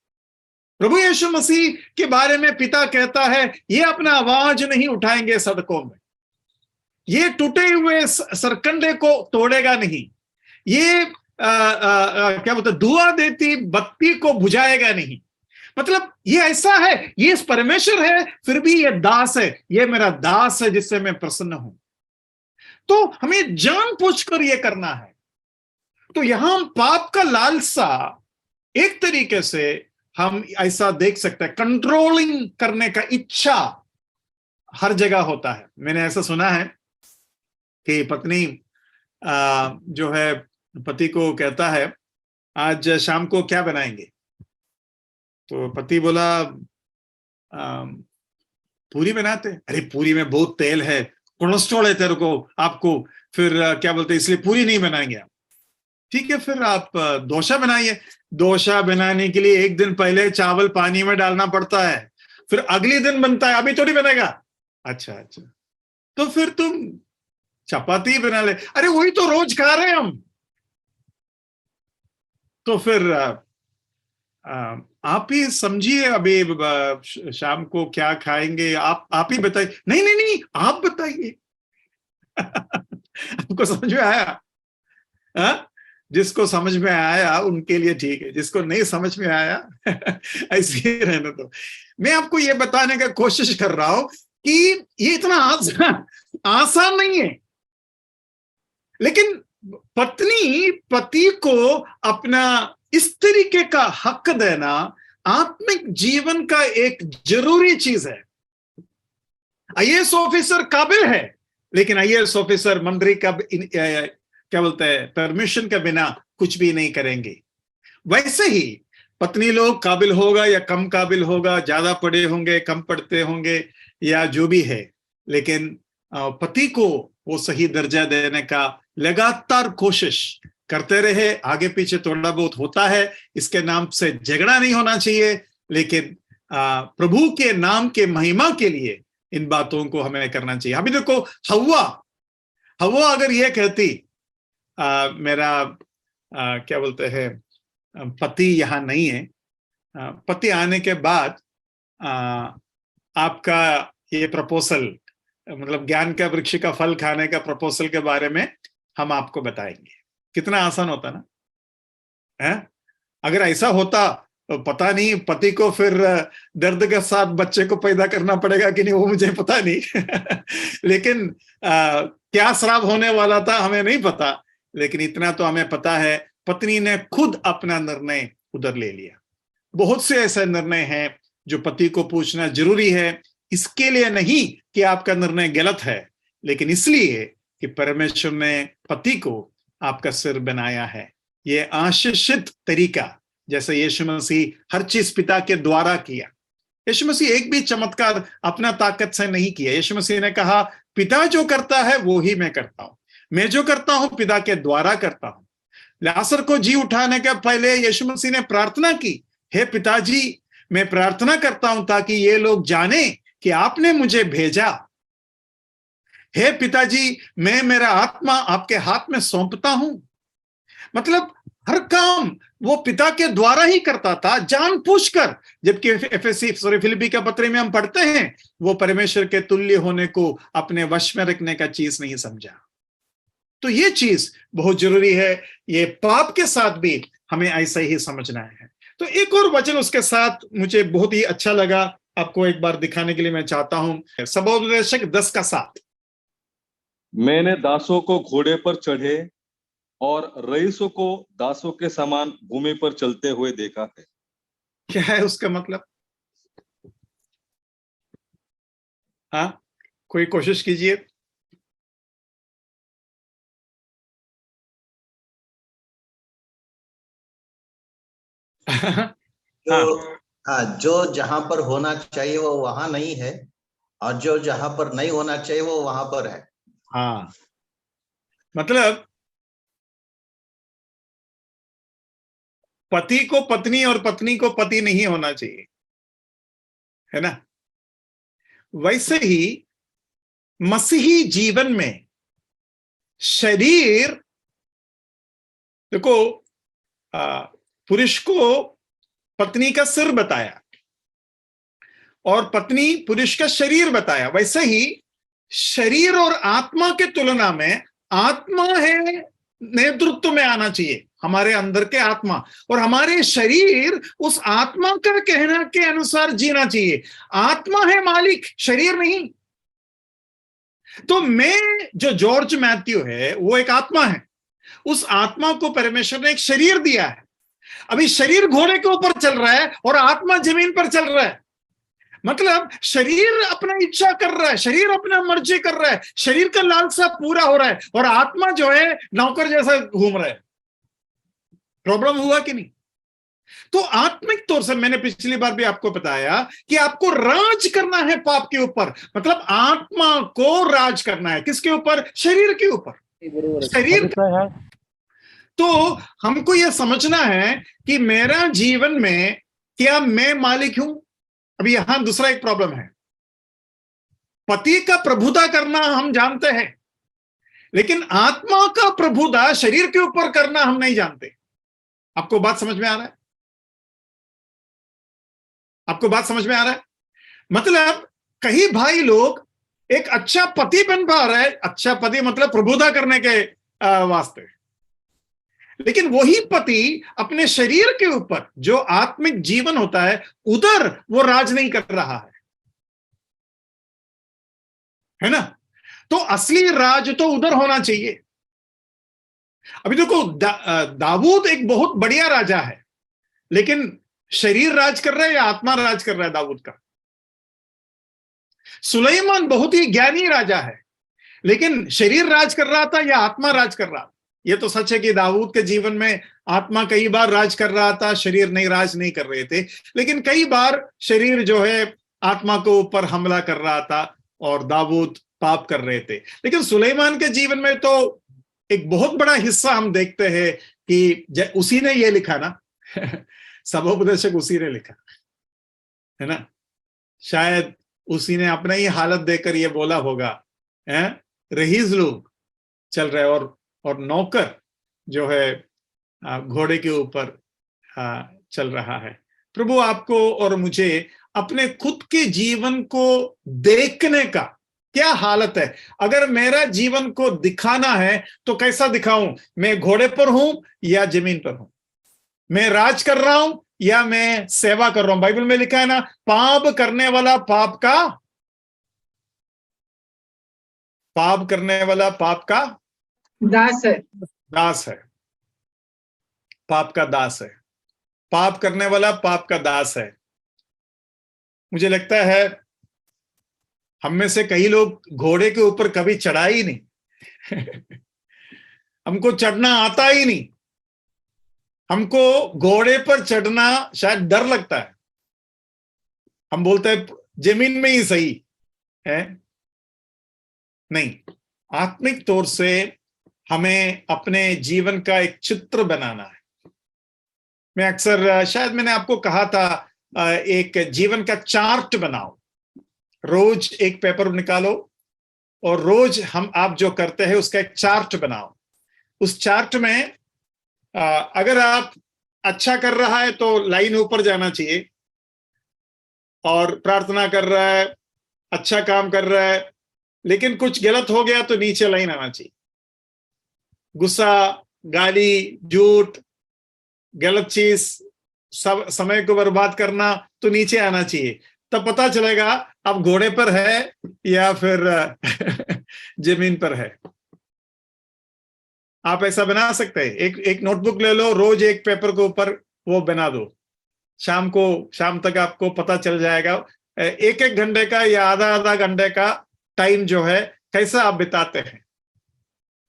प्रभु यीशु मसीह के बारे में पिता कहता है ये अपना आवाज नहीं उठाएंगे सड़कों में, ये टूटे हुए सरकंडे को तोड़ेगा नहीं, ये क्या बोलते धुआं देती बत्ती को बुझाएगा नहीं। मतलब ये ऐसा है, ये परमेश्वर है, फिर भी ये दास है, ये मेरा दास है जिससे मैं प्रसन्न हूं। तो हमें जानबूझकर ये करना है। तो यहां पाप का लालसा एक तरीके से हम ऐसा देख सकते हैं, कंट्रोलिंग करने का इच्छा हर जगह होता है। मैंने ऐसा सुना है कि पत्नी जो है पति को कहता है आज शाम को क्या बनाएंगे? तो पति बोला पूरी बनाते। अरे पूरी में बहुत तेल है, कोलेस्ट्रॉल है तेरे को, आपको फिर क्या बोलते हैं, इसलिए पूरी नहीं बनाएंगे आप। ठीक है, फिर आप डोसा बनाइए। डोसा बनाने के लिए एक दिन पहले चावल पानी में डालना पड़ता है, फिर अगले दिन बनता है, अभी थोड़ी बनेगा। अच्छा अच्छा, तो फिर तुम चपाती बना ले। अरे वही तो रोज खा रहे हैं हम। तो फिर आप ही समझिए अभी शाम को क्या खाएंगे, आप ही बताइए। नहीं नहीं नहीं, आप बताइए। आपको समझ में आया? हा? जिसको समझ में आया उनके लिए ठीक है, जिसको नहीं समझ में आया ऐसे ही रहने दो। मैं आपको ये बताने का कोशिश कर रहा हूं कि ये इतना आसान नहीं है, लेकिन पत्नी पति को अपना इस तरीके का हक देना आत्मिक जीवन का एक जरूरी चीज है। आईएएस ऑफिसर काबिल है, लेकिन आईएएस ऑफिसर मंत्री का क्या बोलते हैं परमिशन के बिना कुछ भी नहीं करेंगे। वैसे ही पत्नी लोग काबिल होगा या कम काबिल होगा, ज्यादा पढ़े होंगे कम पढ़ते होंगे या जो भी है, लेकिन पति को वो सही दर्जा देने का लगातार कोशिश करते रहे। आगे पीछे थोड़ा बहुत होता है, इसके नाम से झगड़ा नहीं होना चाहिए, लेकिन प्रभु के नाम के महिमा के लिए इन बातों को हमें करना चाहिए। अभी देखो, हव्वा अगर ये कहती मेरा क्या बोलते हैं पति यहाँ नहीं है, पति आने के बाद आपका ये प्रपोजल, मतलब ज्ञान का वृक्ष का फल खाने का प्रपोजल के बारे में हम आपको बताएंगे, कितना आसान होता ना है? अगर ऐसा होता तो पता नहीं पति को फिर दर्द के साथ बच्चे को पैदा करना पड़ेगा कि नहीं, वो मुझे पता नहीं लेकिन क्या श्राप होने वाला था हमें नहीं पता, लेकिन इतना तो हमें पता है पत्नी ने खुद अपना निर्णय उधर ले लिया। बहुत से ऐसे निर्णय हैं जो पति को पूछना जरूरी है, इसके लिए नहीं कि आपका निर्णय गलत है, लेकिन इसलिए कि परमेश्वर ने पति को आपका सिर बनाया है। ये आशीषित तरीका, जैसे यीशु मसीह हर चीज पिता के द्वारा किया। यीशु मसीह एक भी चमत्कार अपना ताकत से नहीं किया। यीशु मसीह ने कहा पिता जो करता है वो ही मैं करता हूं, मैं जो करता हूं पिता के द्वारा करता हूं। लाजर को जी उठाने के पहले यीशु मसीह ने प्रार्थना की, हे पिताजी मैं प्रार्थना करता हूं ताकि ये लोग जाने कि आपने मुझे भेजा। हे पिताजी मैं मेरा आत्मा आपके हाथ में सौंपता हूं। मतलब हर काम वो पिता के द्वारा ही करता था, जानबूझकर। जबकि फिलिप्पी का पत्र में हम पढ़ते हैं वो परमेश्वर के तुल्य होने को अपने वश में रखने का चीज नहीं समझा। तो ये चीज बहुत जरूरी है, ये पाप के साथ भी हमें ऐसा ही समझना है। तो एक और वचन उसके साथ मुझे बहुत ही अच्छा लगा, आपको एक बार दिखाने के लिए मैं चाहता हूं। सबोपदेशक 10:7। मैंने दासों को घोड़े पर चढ़े और रईसों को दासों के समान भूमि पर चलते हुए देखा है। क्या है उसका मतलब? हाँ, कोई कोशिश कीजिए। जो जहां पर होना चाहिए वो वहां नहीं है, और जो जहां पर नहीं होना चाहिए वो वहां पर है। हाँ, मतलब पति को पत्नी और पत्नी को पति नहीं होना चाहिए, है ना? वैसे ही मसीही जीवन में शरीर, देखो पुरुष को पत्नी का सिर बताया और पत्नी पुरुष का शरीर बताया। वैसे ही शरीर और आत्मा के तुलना में आत्मा है नेतृत्व में आना चाहिए, हमारे अंदर के आत्मा, और हमारे शरीर उस आत्मा का कहना के अनुसार जीना चाहिए। आत्मा है मालिक, शरीर नहीं। तो मैं जो जॉर्ज मैथ्यू है वो एक आत्मा है, उस आत्मा को परमेश्वर ने एक शरीर दिया है। अभी शरीर घोड़े के ऊपर चल रहा है और आत्मा जमीन पर चल रहा है। मतलब शरीर अपना इच्छा कर रहा है, शरीर अपना मर्जी कर रहा है, शरीर का लालसा पूरा हो रहा है, और आत्मा जो है नौकर जैसा घूम रहा है। प्रॉब्लम हुआ कि नहीं? तो आत्मिक तौर से मैंने पिछली बार भी आपको बताया कि आपको राज करना है पाप के ऊपर। मतलब आत्मा को राज करना है, किसके ऊपर? शरीर के ऊपर। शरीर है। तो हमको यह समझना है कि मेरा जीवन में क्या मैं मालिक हूं? अभी यहां दूसरा एक प्रॉब्लम है। पति का प्रभुता करना हम जानते हैं, लेकिन आत्मा का प्रभुता शरीर के ऊपर करना हम नहीं जानते। आपको बात समझ में आ रहा है? आपको बात समझ में आ रहा है? मतलब कई भाई लोग एक अच्छा पति बन पा रहे हैं, अच्छा पति मतलब प्रभुता करने के वास्ते, लेकिन वही पति अपने शरीर के ऊपर जो आत्मिक जीवन होता है उधर वो राज नहीं कर रहा है ना? तो असली राज तो उधर होना चाहिए। अभी देखो दाऊद एक बहुत बढ़िया राजा है, लेकिन शरीर राज कर रहा है या आत्मा राज कर रहा है दाऊद का? सुलेमान बहुत ही ज्ञानी राजा है, लेकिन शरीर राज कर रहा था या आत्मा राज कर रहा था? ये तो सच है कि दाऊद के जीवन में आत्मा कई बार राज कर रहा था, शरीर नहीं राज नहीं कर रहे थे, लेकिन कई बार शरीर जो है आत्मा को ऊपर हमला कर रहा था और दाऊद पाप कर रहे थे। लेकिन सुलेमान के जीवन में तो एक बहुत बड़ा हिस्सा हम देखते हैं कि उसी ने ये लिखा ना सबोपदेशक उसी ने लिखा। है ना। शायद उसी ने अपना ही हालत देखकर ये बोला होगा, है रईस लोग चल रहे और नौकर जो है घोड़े के ऊपर चल रहा है। प्रभु आपको और मुझे अपने खुद के जीवन को देखने का क्या हालत है। अगर मेरा जीवन को दिखाना है तो कैसा दिखाऊं? मैं घोड़े पर हूं या जमीन पर हूं? मैं राज कर रहा हूं या मैं सेवा कर रहा हूं? बाइबल में लिखा है ना, पाप करने वाला पाप का दास है। दास है। पाप का दास है। पाप करने वाला पाप का दास है। मुझे लगता है हम में से कई लोग घोड़े के ऊपर कभी चढ़ा ही नहीं। हमको चढ़ना आता ही नहीं। हमको घोड़े पर चढ़ना शायद डर लगता है। हम बोलते हैं जमीन में ही सही है। नहीं, आत्मिक तौर से हमें अपने जीवन का एक चित्र बनाना है। मैं अक्सर, शायद मैंने आपको कहा था, एक जीवन का चार्ट बनाओ। रोज एक पेपर निकालो और रोज आप जो करते हैं उसका एक चार्ट बनाओ। उस चार्ट में अगर आप अच्छा कर रहा है तो लाइन ऊपर जाना चाहिए, और प्रार्थना कर रहा है, अच्छा काम कर रहा है, लेकिन कुछ गलत हो गया तो नीचे लाइन आना चाहिए। गुस्सा, गाली, झूठ, गलत चीज, सब समय को बर्बाद करना तो नीचे आना चाहिए। तब पता चलेगा आप घोड़े पर है या फिर जमीन पर है। आप ऐसा बना सकते हैं। एक नोटबुक ले लो, रोज एक पेपर के ऊपर वो बना दो। शाम तक आपको पता चल जाएगा, एक घंटे का या आधा घंटे का टाइम जो है कैसा आप बिताते हैं।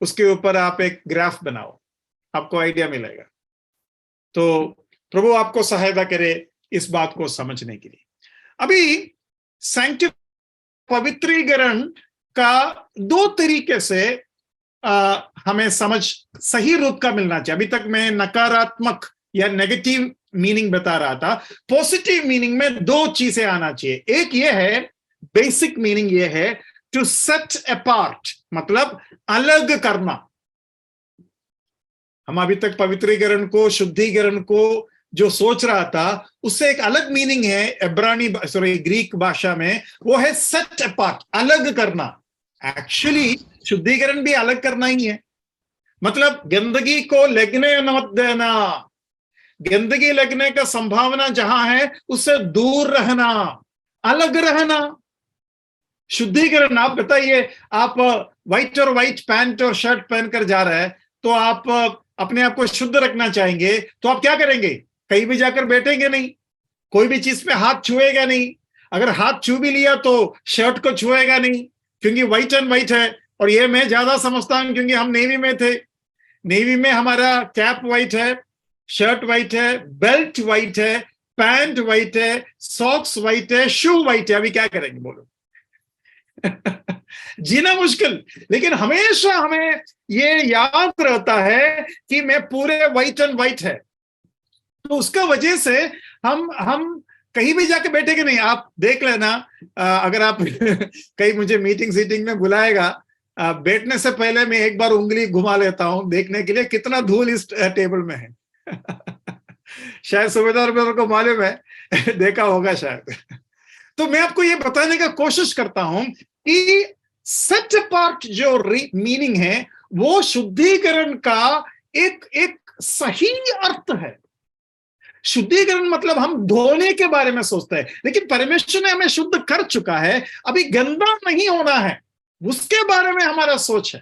उसके ऊपर आप एक ग्राफ बनाओ, आपको आइडिया मिलेगा। तो प्रभु आपको सहायता करे इस बात को समझने के लिए। अभी पवित्रीकरण का दो तरीके से हमें समझ सही रूप का मिलना चाहिए। अभी तक मैं नकारात्मक या नेगेटिव मीनिंग बता रहा था। पॉजिटिव मीनिंग में दो चीजें आना चाहिए। एक ये है, बेसिक मीनिंग ये है, टू सेट अपार्ट, मतलब अलग करना। हम अभी तक पवित्रीकरण को, शुद्धिकरण को जो सोच रहा था, उससे एक अलग मीनिंग है ग्रीक भाषा में, वो है सेट अपार्ट, अलग करना। एक्चुअली शुद्धिकरण भी अलग करना ही है। मतलब गंदगी को लगने मत देना। गंदगी लगने का संभावना जहां है उससे दूर रहना, अलग रहना। शुद्धिकरण, आप बताइए, आप व्हाइट और व्हाइट पैंट और शर्ट पहनकर जा रहे हैं, तो आप अपने आप को शुद्ध रखना चाहेंगे, तो आप क्या करेंगे? कहीं भी जाकर बैठेंगे नहीं, कोई भी चीज पे हाथ छुएगा नहीं। अगर हाथ छू भी लिया तो शर्ट को छुएगा नहीं, क्योंकि व्हाइट एंड व्हाइट है। और ये मैं ज्यादा समझता हूं क्योंकि हम नेवी में थे। नेवी में हमारा कैप व्हाइट है, शर्ट व्हाइट है, बेल्ट व्हाइट है, पैंट व्हाइट है, सॉक्स व्हाइट है, शू व्हाइट है। अभी क्या करेंगे बोलो? जीना मुश्किल। लेकिन हमेशा हमें ये याद रहता है कि मैं पूरे व्हाइट एंड व्हाइट है। तो उसका वजह से हम कहीं भी जाके बैठेंगे नहीं। आप देख लेना, अगर आप कहीं मुझे मीटिंग में बुलाएगा, बैठने से पहले मैं एक बार उंगली घुमा लेता हूं देखने के लिए कितना धूल इस टेबल में है। शायद सूबेदार मेरे को मालूम है, देखा होगा शायद। तो मैं आपको ये बताने का कोशिश करता हूं कि सेट अपार्ट जो मीनिंग है वो शुद्धिकरण का एक सही अर्थ है। शुद्धिकरण मतलब हम धोने के बारे में सोचते हैं, लेकिन परमेश्वर ने हमें शुद्ध कर चुका है, अभी गंदा नहीं होना है, उसके बारे में हमारा सोच है।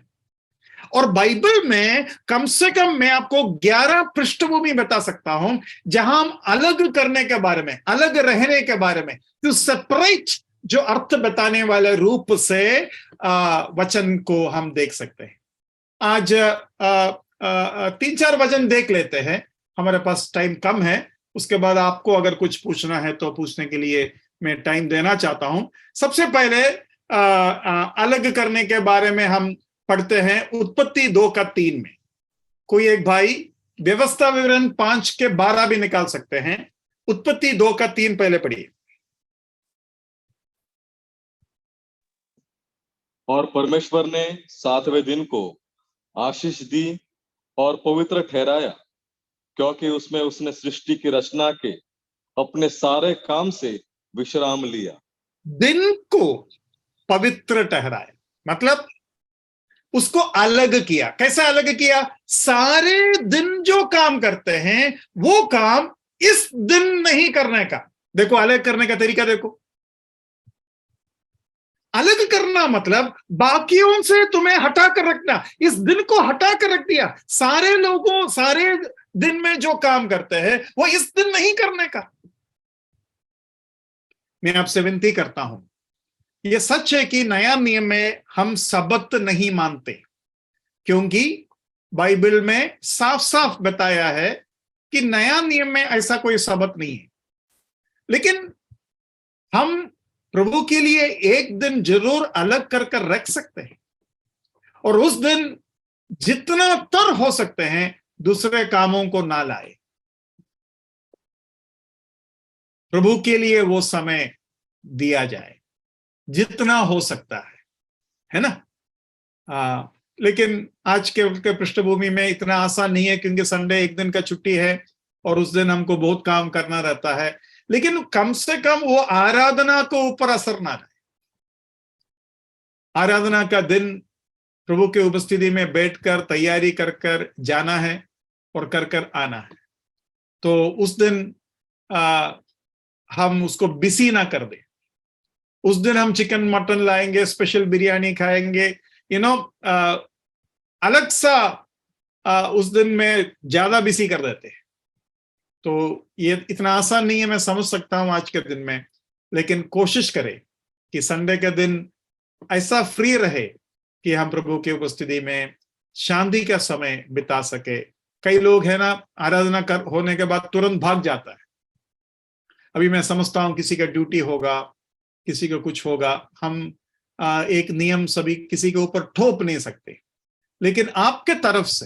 और बाइबल में कम से कम मैं आपको 11 पृष्ठभूमि बता सकता हूं जहां हम अलग करने के बारे में, अलग रहने के बारे में, टू सेपरेट, जो अर्थ बताने वाले रूप से वचन को हम देख सकते हैं। आज 3-4 वचन देख लेते हैं, हमारे पास टाइम कम है। उसके बाद आपको अगर कुछ पूछना है तो पूछने के लिए मैं टाइम देना चाहता हूं। सबसे पहले अलग करने के बारे में हम पढ़ते हैं उत्पत्ति 2:3 में। कोई एक भाई व्यवस्था विवरण 5:12 भी निकाल सकते हैं। उत्पत्ति 2:3 पहले पढ़िए। और परमेश्वर ने 7वें दिन को आशीष दी और पवित्र ठहराया, क्योंकि उसमें उसने सृष्टि की रचना के अपने सारे काम से विश्राम लिया। दिन को पवित्र ठहराया मतलब उसको अलग किया। कैसे अलग किया? सारे दिन जो काम करते हैं वो काम इस दिन नहीं करने का। देखो अलग करने का तरीका देखो। अलग करना मतलब बाकियों से तुम्हें हटा कर रखना। इस दिन को हटा कर रख दिया। सारे लोगों सारे दिन में जो काम करते हैं वो इस दिन नहीं करने का। मैं आपसे विनती करता हूं, यह सच है कि नया नियम में हम सबत नहीं मानते, क्योंकि बाइबल में साफ साफ बताया है कि नया नियम में ऐसा कोई सबत नहीं है। लेकिन हम प्रभु के लिए एक दिन जरूर अलग कर कर रख सकते हैं और उस दिन जितना तर हो सकते हैं दूसरे कामों को ना लाए। प्रभु के लिए वो समय दिया जाए जितना हो सकता है ना। लेकिन आज के पृष्ठभूमि में इतना आसान नहीं है, क्योंकि संडे एक दिन का छुट्टी है और उस दिन हमको बहुत काम करना रहता है। लेकिन कम से कम वो आराधना को ऊपर असर ना रहे। आराधना का दिन प्रभु के उपस्थिति में बैठकर तैयारी कर कर जाना है और कर कर आना है। तो उस दिन हम उसको बिसी ना कर दे। उस दिन हम चिकन मटन लाएंगे, स्पेशल बिरयानी खाएंगे, अलग सा उस दिन में ज्यादा बिसी कर देते हैं। तो ये इतना आसान नहीं है, मैं समझ सकता हूं आज के दिन में। लेकिन कोशिश करें कि संडे के दिन ऐसा फ्री रहे कि हम प्रभु की उपस्थिति में शांति का समय बिता सके। कई लोग है ना, आराधना होने के बाद तुरंत भाग जाता है। अभी मैं समझता हूं किसी का ड्यूटी होगा, किसी को कुछ होगा। हम एक नियम सभी किसी के ऊपर थोप नहीं सकते, लेकिन आपके तरफ से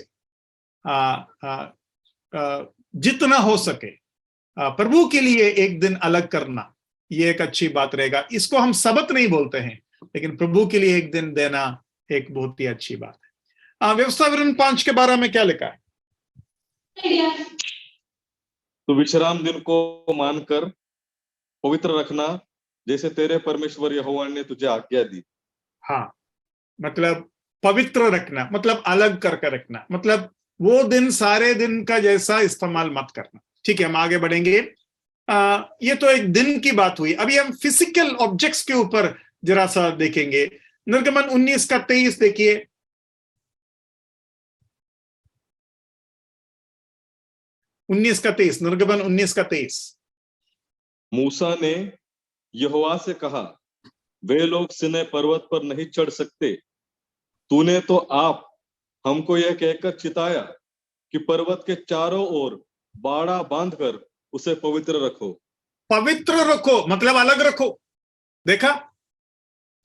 जितना हो सके प्रभु के लिए एक दिन अलग करना, ये एक अच्छी बात रहेगा। इसको हम सबत नहीं बोलते हैं, लेकिन प्रभु के लिए एक दिन देना एक बहुत ही अच्छी बात है। व्यवस्था विवरण 5 के 12 में क्या लिखा है? तो विश्राम दिन को मानकर पवित्र रखना, जैसे तेरे परमेश्वर यहोवा ने तुझे आज्ञा दी। हाँ, मतलब पवित्र रखना मतलब अलग करके रखना, मतलब वो दिन सारे दिन का जैसा इस्तेमाल मत करना। ठीक है, हम आगे बढ़ेंगे। ये तो एक दिन की बात हुई। अभी हम फिजिकल ऑब्जेक्ट्स के ऊपर जरा सा देखेंगे। निर्गमन 19 का 23 देखिए। निर्गमन 19 का 23। मूसा ने यहोवा से कहा, वे लोग सिनै पर्वत पर नहीं चढ़ सकते। तूने तो आप हमको यह कहकर चिताया कि पर्वत के चारों ओर बाड़ा बांधकर उसे पवित्र रखो। पवित्र रखो मतलब अलग रखो। देखा,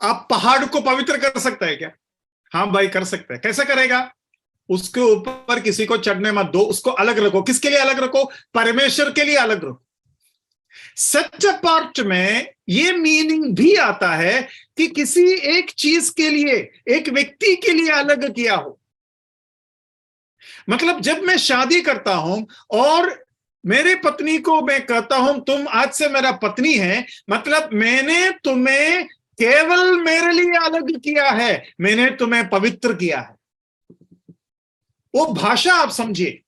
आप पहाड़ को पवित्र कर सकते हैं क्या? हाँ भाई, कर सकते हैं। कैसे करेगा? उसके ऊपर किसी को चढ़ने मत दो, उसको अलग रखो। किसके लिए अलग रखो? परमेश्वर के लिए अलग रखो। सच पार्ट में ये मीनिंग भी आता है कि किसी एक चीज के लिए, एक व्यक्ति के लिए अलग किया हो। मतलब जब मैं शादी करता हूं और मेरे पत्नी को मैं कहता हूं तुम आज से मेरा पत्नी है, मतलब मैंने तुम्हें केवल मेरे लिए अलग किया है, मैंने तुम्हें पवित्र किया है। वो भाषा आप समझिए,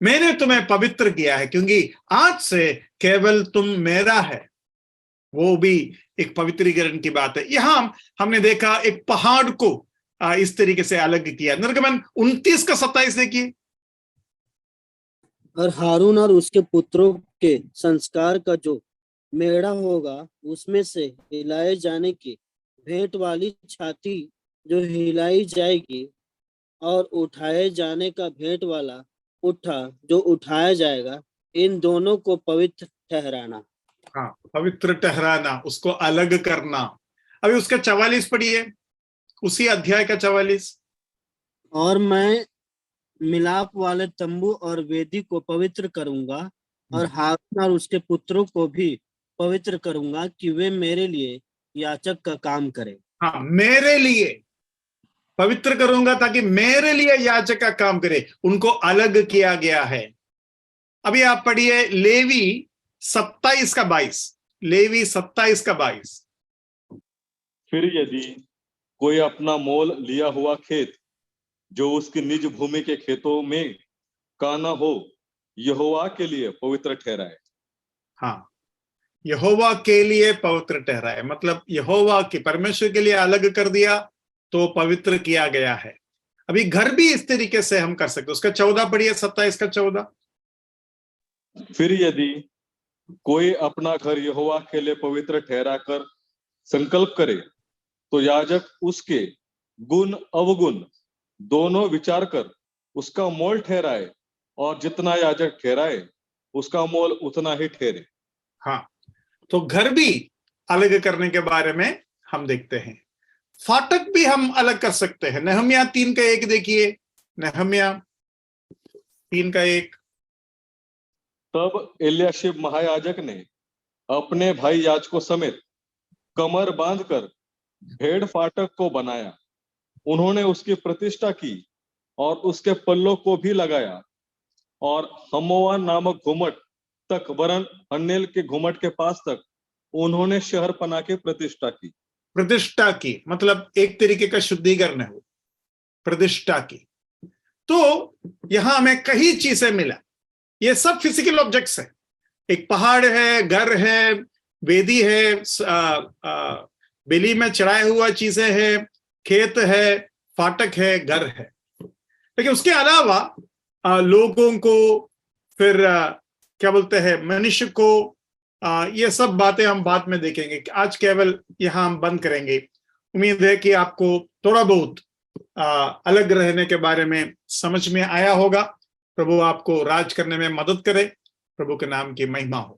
मैंने तुम्हें पवित्र किया है क्योंकि आज से केवल तुम मेरा है। वो भी एक पवित्रीकरण की बात है। यहां हमने देखा एक पहाड़ को इस तरीके से अलग किया। निर्गमन 29 का 27 देखिए। और हारून और उसके पुत्रों के संस्कार का जो मेढ़ा होगा उसमें से हिलाए जाने की भेंट वाली छाती जो हिलाई जाएगी और उठाए जाने का भेंट वाला उठा जो उठाया जाएगा, इन दोनों को पवित्र ठहराना। हाँ, पवित्र ठहराना, उसको अलग करना। अभी उसका 44 पढ़िए, उसी अध्याय का 44। और मैं मिलाप वाले तंबू और वेदी को पवित्र करूंगा और हारून और उसके पुत्रों को भी पवित्र करूंगा कि वे मेरे लिए याचक का काम करें। हाँ, मेरे लिए पवित्र करूंगा ताकि मेरे लिए याजक का काम करे, उनको अलग किया गया है। अभी आप पढ़िए लेवी 27 का 22, लेवी 27 का 22। फिर यदि कोई अपना मोल लिया हुआ खेत जो उसकी निज भूमि के खेतों में का न हो, यहोवा के लिए पवित्र ठहराए। हाँ, यहोवा के लिए पवित्र ठहराए, मतलब यहोवा के, परमेश्वर के लिए अलग कर दिया तो पवित्र किया गया है। अभी घर भी इस तरीके से हम कर सकते। उसका 14 पढ़िए, 27 का 14। फिर यदि कोई अपना घर यहोवा के लिए पवित्र ठहरा कर संकल्प करे, तो याजक उसके गुण अवगुण दोनों विचार कर उसका मोल ठहराए, और जितना याजक ठहराए उसका मोल उतना ही ठहरे। हाँ, तो घर भी अलग करने के बारे में हम देखते हैं। फाटक भी हम अलग कर सकते हैं। नहम्याह 3 का 1 देखिए, नहम्याह 3 का 1। तब एल्याशिब महायाजक ने अपने भाई याजकों समेत कमर बांधकर भेड़ फाटक को बनाया। उन्होंने उसकी प्रतिष्ठा की और उसके पल्लों को भी लगाया, और हमोआ नामक घुमट तक, वरन हन्नेल के घुमट के पास तक उन्होंने शहरपनाह की प्रतिष्ठा की। प्रतिष्ठा की मतलब एक तरीके का शुद्धिकरण है वो, प्रतिष्ठा की। तो यहां हमें कई चीजें मिला। ये सब फिजिकल ऑब्जेक्ट्स है। एक पहाड़ है, घर है, वेदी है, बेली में चढ़ाए हुआ चीजें हैं, खेत है, फाटक है, घर है। लेकिन उसके अलावा लोगों को, फिर क्या बोलते हैं, मनुष्य को, ये सब बातें हम बाद में देखेंगे। आज केवल यहां हम बंद करेंगे। उम्मीद है कि आपको थोड़ा बहुत अलग रहने के बारे में समझ में आया होगा। प्रभु आपको राज करने में मदद करे। प्रभु के नाम की महिमा हो।